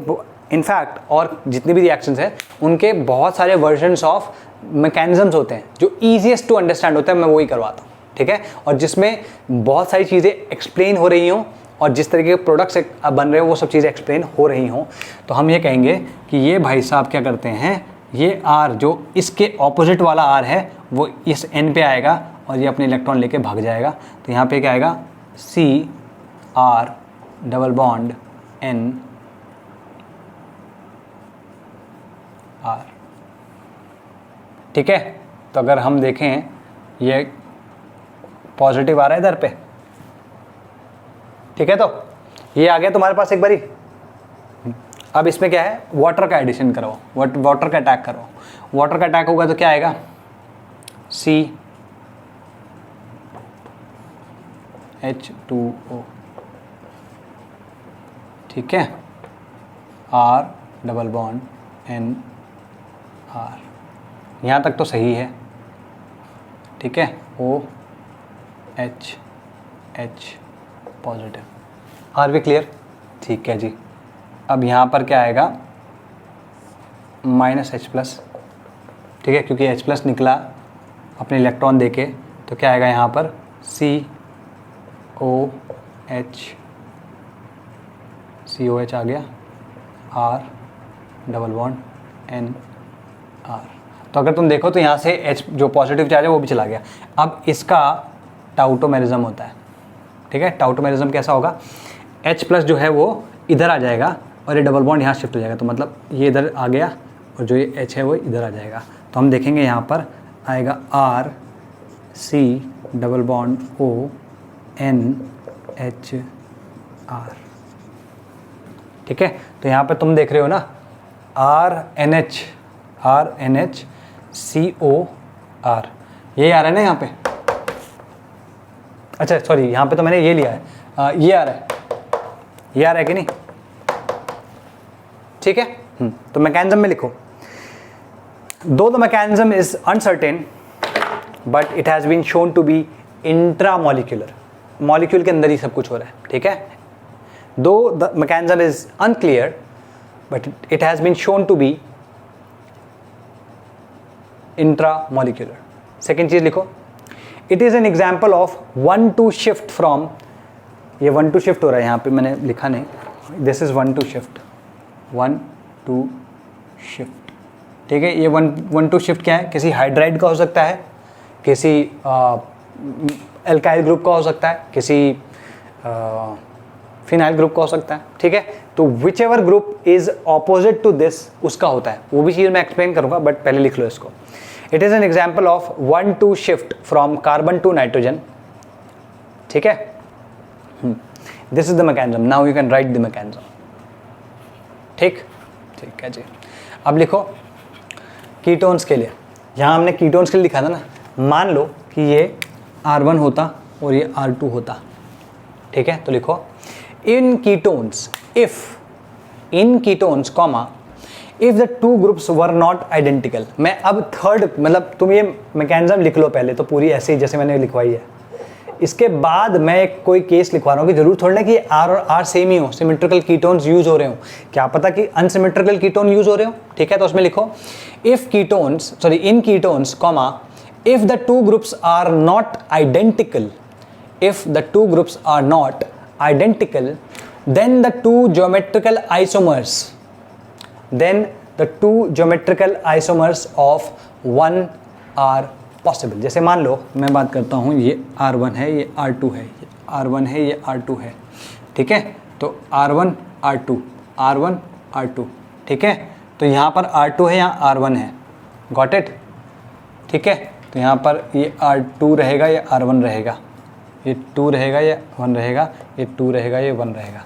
इनफैक्ट और जितनी भी रिएक्शंस हैं उनके बहुत सारे वर्जन्स ऑफ मैकेनिज्म्स होते हैं जो ईजीएस्ट टू अंडरस्टैंड होता है, मैं वही करवाता हूँ, ठीक है। और जिसमें बहुत सारी चीज़ें एक्सप्लेन हो रही हों और जिस तरीके के प्रोडक्ट्स बन रहे हो वो सब चीज़ें एक्सप्लेन हो रही हों, तो हम ये कहेंगे कि ये भाई साहब क्या करते हैं, ये R जो इसके ऑपोजिट वाला R है वो इस N पे आएगा और ये अपने इलेक्ट्रॉन लेके भाग जाएगा। तो यहाँ पे क्या आएगा, CR double bond N R, ठीक है। तो अगर हम देखें ये पॉजिटिव आ रहा है इधर पे, ठीक है, तो ये आ गया तुम्हारे पास एक बारी। अब इसमें क्या है, वाटर का एडिशन करो, वाटर का अटैक करो। वाटर का अटैक होगा तो क्या आएगा, CH2O, ठीक है, R double bond N R, यहाँ तक तो सही है, ठीक है। OH positive. Are we clear? ठीक है जी। अब यहाँ पर क्या आएगा, -H+, ठीक है, क्योंकि H+ निकला अपने इलेक्ट्रॉन देके, तो क्या आएगा यहाँ पर, COH आ गया, R double bond N R। तो अगर तुम देखो तो यहाँ से H जो पॉजिटिव चार्ज है वो भी चला गया। अब इसका टाउटोमेरिज्म होता है, ठीक है। टाउटोमेरिज्म कैसा होगा, H+ जो है वो इधर आ जाएगा और ये डबल बॉन्ड यहाँ शिफ्ट हो जाएगा, तो मतलब ये इधर आ गया और जो ये H है वो इधर आ जाएगा। तो हम देखेंगे यहाँ पर आएगा RC डबल बॉन्ड ONHR, ठीक है। तो यहाँ पर तुम देख रहे हो ना, RNHCOR, ये आ रहा है ना यहाँ पे। अच्छा सॉरी, यहाँ पे तो मैंने ये लिया है, ये आ रहा है, ये आ रहा है कि नहीं, ठीक है। तो मैकेनिज्म में लिखो, though the mechanism is uncertain but it has been shown to be intramolecular, molecule के अंदर ही सब कुछ हो रहा है, ठीक है। Though the mechanism is unclear but it has been shown to be intramolecular. Second चीज लिखो, it is an example of 1-2 shift from, ये 1-2 शिफ्ट हो रहा है, यहाँ पे मैंने लिखा नहीं, दिस इज 1-2 शिफ्ट, 1-2 शिफ्ट, ठीक है। ये 1-2 शिफ्ट क्या है, किसी हाइड्राइड का हो सकता है, किसी एल्काइल ग्रुप का हो सकता है, किसी फिनाइल ग्रुप का हो सकता है, ठीक है। तो whichever group is opposite to this उसका होता है, वो भी चीज़ मैं एक्सप्लेन करूंगा, बट पहले लिख लो इसको। It is an example of 1,2 shift from carbon to nitrogen, ठीक है। This is the mechanism, now you can write the mechanism, ठीक है जी। अब लिखो कीटोन्स के लिए, यहाँ हमने कीटोन्स के लिए लिखा था ना, मान लो कि ये R1 होता और ये R2 होता, ठीक है। तो लिखो in ketones, in ketones comma if the two groups were not identical. मैं अब थर्ड, मतलब तुम ये मैकेनिज्म लिख लो पहले तो पूरी ऐसे ही जैसे मैंने लिखवाई है, इसके बाद मैं एक कोई केस लिखवा रहा हूँ कि जरूर थोड़ा ना कि R और R सेम ही हो, सिमेट्रिकल कीटोन्स यूज हो रहे हो, क्या पता कि अनसिमेट्रिकल कीटोन यूज हो रहे हो, ठीक है। तो उसमें लिखो if ketones, sorry in ketones comma if the two groups are not identical, if the two groups are not identical, then the two geometrical isomers of one are possible। जैसे मान लो मैं बात करता हूँ, ये R1 है, ये R2 है, ये R1 है, ये R2 है, ठीक है। तो R1 R2 R1 R2, ठीक है। तो यहाँ पर R2 है, यहाँ R1 है, गॉट इट, ठीक है। तो यहाँ पर ये R2 रहेगा, ये R1 रहेगा, ये 2 रहेगा, ये 1 रहेगा, ये 2 रहेगा, ये 1 रहेगा,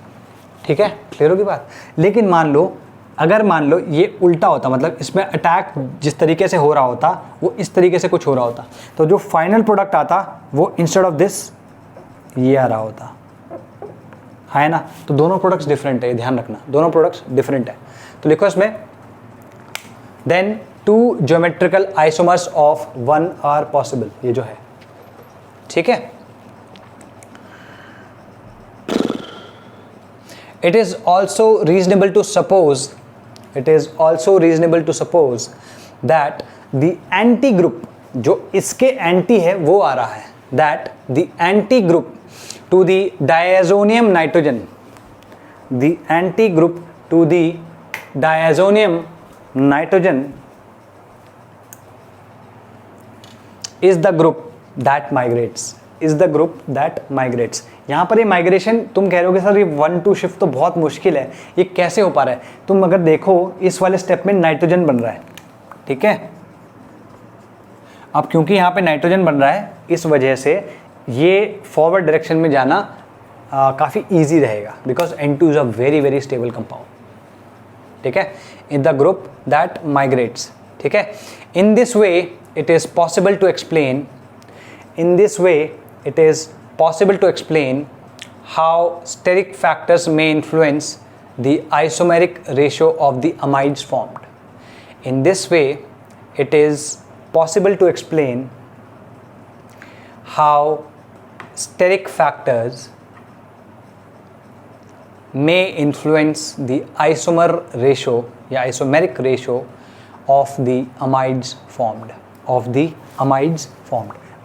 ठीक है। क्लियर होगी बात। लेकिन मान लो, अगर मान लो ये उल्टा होता, मतलब इसमें अटैक जिस तरीके से हो रहा होता वो इस तरीके से कुछ हो रहा होता, तो जो फाइनल प्रोडक्ट आता वो इंस्टेड ऑफ दिस ये आ रहा होता, है ना। तो दोनों प्रोडक्ट्स डिफरेंट है, ध्यान रखना, दोनों प्रोडक्ट्स डिफरेंट है। तो लिखो इसमें then two geometrical isomers of one are possible, ये जो है, ठीक है। It is also reasonable to suppose, that the anti group, जो इसके एंटी है वो आ रहा है, that the anti group to the diazonium nitrogen, the anti group to the diazonium nitrogen is the group that migrates। यहाँ पर ये माइग्रेशन तुम कह रहे हो कि सर ये 1,2 शिफ्ट तो बहुत मुश्किल है, ये कैसे हो पा रहा है। तुम अगर देखो इस वाले स्टेप में नाइट्रोजन बन रहा है, ठीक है। अब क्योंकि यहाँ पे नाइट्रोजन बन रहा है, इस वजह से ये फॉरवर्ड डायरेक्शन में जाना काफ़ी ईजी रहेगा, because N2 is a very very stable compound, ठीक है। In the group that migrates, ठीक है। In this way it is possible to explain how steric factors may influence the isomeric ratio of the amides formed। In this way it is possible to explain how steric factors may influence the isomer ratio या isomeric ratio of the amides formed।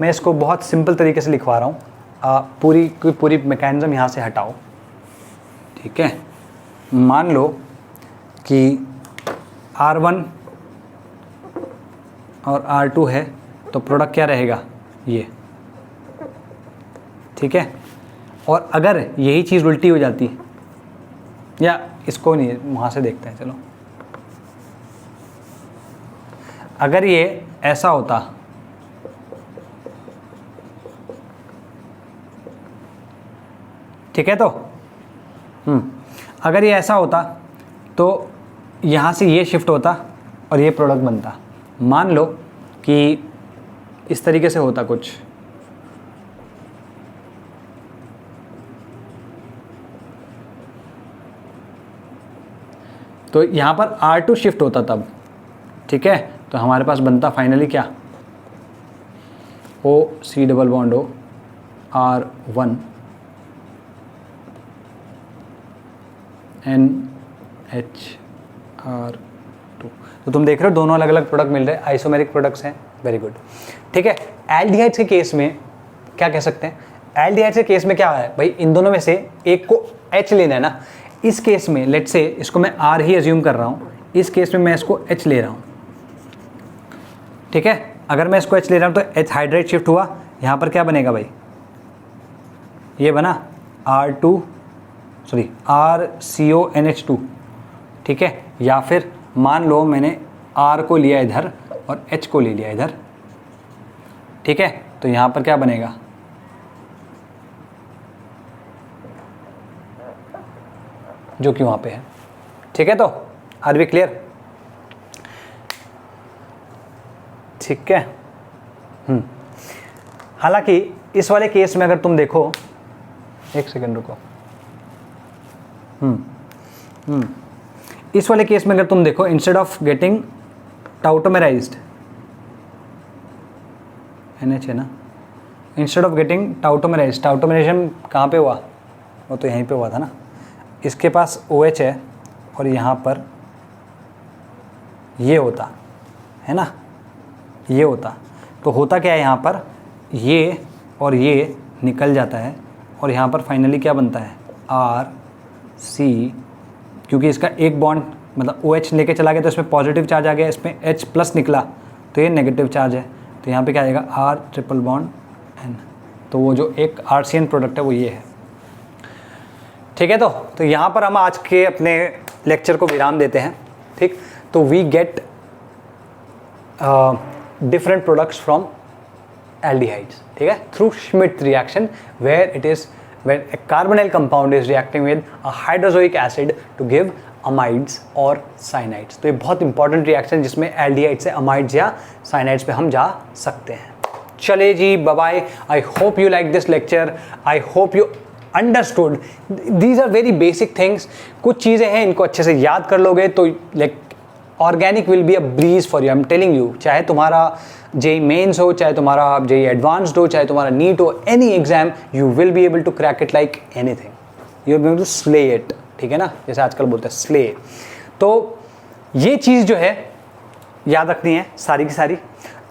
मैं इसको बहुत simple तरीके से लिखवा रहा हूँ, पूरी मैकेनिज्म यहाँ से हटाओ, ठीक है। मान लो कि R1 और R2 है, तो प्रोडक्ट क्या रहेगा, ये, ठीक है। और अगर यही चीज़ उल्टी हो जाती, या इसको नहीं, वहाँ से देखते हैं, चलो। अगर ये ऐसा होता, ठीक है, तो अगर ये ऐसा होता तो यहाँ से ये शिफ्ट होता और ये प्रोडक्ट बनता। मान लो कि इस तरीके से होता कुछ, तो यहाँ पर R2 शिफ्ट होता तब, ठीक है। तो हमारे पास बनता फाइनली क्या, OC double bond O R1 NHR2। तो तुम देख रहे हो दोनों अलग अलग प्रोडक्ट मिल रहे हैं, आइसोमेरिक प्रोडक्ट्स हैं, वेरी गुड, ठीक है। एल्डिहाइड्स के केस में क्या कह सकते हैं, एल्डिहाइड्स के केस में क्या है भाई, इन दोनों में से एक को H लेना है ना। इस केस में लेट्स से इसको मैं R ही अज्यूम कर रहा हूँ, इस केस में मैं इसको H ले रहा हूँ, ठीक है। अगर मैं इसको H ले रहा हूँ तो H हाइड्रेट शिफ्ट हुआ, यहाँ पर क्या बनेगा भाई, ये बना R2 सॉरी RCONH2, ठीक है, या फिर मान लो मैंने R को लिया इधर और H को ले लिया इधर, ठीक है, तो यहाँ पर क्या बनेगा, जो कि वहाँ पे है, ठीक है। तो आर वी क्लियर, ठीक है। हालांकि इस वाले केस में अगर तुम देखो, एक सेकेंड रुको, इस वाले केस में अगर तुम देखो, इंस्टेड ऑफ गेटिंग टाउटोमेराइज्ड, NH है ना, इंस्टेड ऑफ गेटिंग टाउटोमेराइज्ड, टाउटोमेराइजेशन कहाँ पे हुआ, वो तो यहीं पे हुआ था ना, इसके पास OH है और यहाँ पर ये होता है ना, ये होता, तो होता क्या है, यहाँ पर ये और ये निकल जाता है और यहाँ पर फाइनली क्या बनता है, RC, क्योंकि इसका एक बॉन्ड मतलब OH लेके चला गया तो इसमें पॉजिटिव चार्ज आ गया, इसमें H प्लस निकला तो ये नेगेटिव चार्ज है, तो यहाँ पे क्या आएगा, R ट्रिपल बॉन्ड N, तो वो जो एक RCN प्रोडक्ट है वो ये है, ठीक है। तो यहाँ पर हम आज के अपने लेक्चर को विराम देते हैं, ठीक। तो we get different products from aldehydes, ठीक है, through Schmidt reaction where it is where a carbonyl compound is reacting with a hydrazoic acid to give amides और साइनाइड्स। तो ये बहुत इंपॉर्टेंट रिएक्शन जिसमें एल्डिहाइड से अमाइड्स या साइनाइड्स पे हम जा सकते हैं। चले जी, bye bye. I hope you like this lecture, I hope you understood, these are very basic things. कुछ चीज़ें हैं इनको अच्छे से याद कर लोगे तो like organic will be a breeze for you, I am telling you. चाहे तुम्हारा जेई मेन्स हो, चाहे तुम्हारा जेई एडवांस्ड हो, चाहे तुम्हारा नीट हो, any exam you will be able to crack it like anything, you are going to slay it, ठीक है ना, जैसे आजकल बोलते हैं स्ले। तो ये चीज़ जो है याद रखनी है सारी की सारी।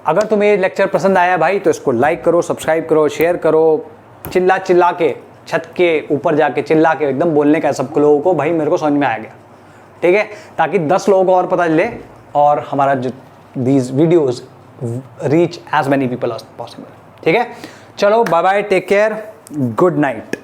अगर तुम्हें ये लेक्चर पसंद आया भाई तो इसको लाइक करो, सब्सक्राइब करो, शेयर करो, चिल्ला चिल्ला के छत के ऊपर जाके चिल्ला के एकदम बोलने का सबको लोगों को, भाई मेरे को समझ में आ गया, ठीक है, ताकि 10 लोगों को और पता चले और हमारा जो these videos reach as many people as possible, ठीक है। चलो bye bye, take care, good night.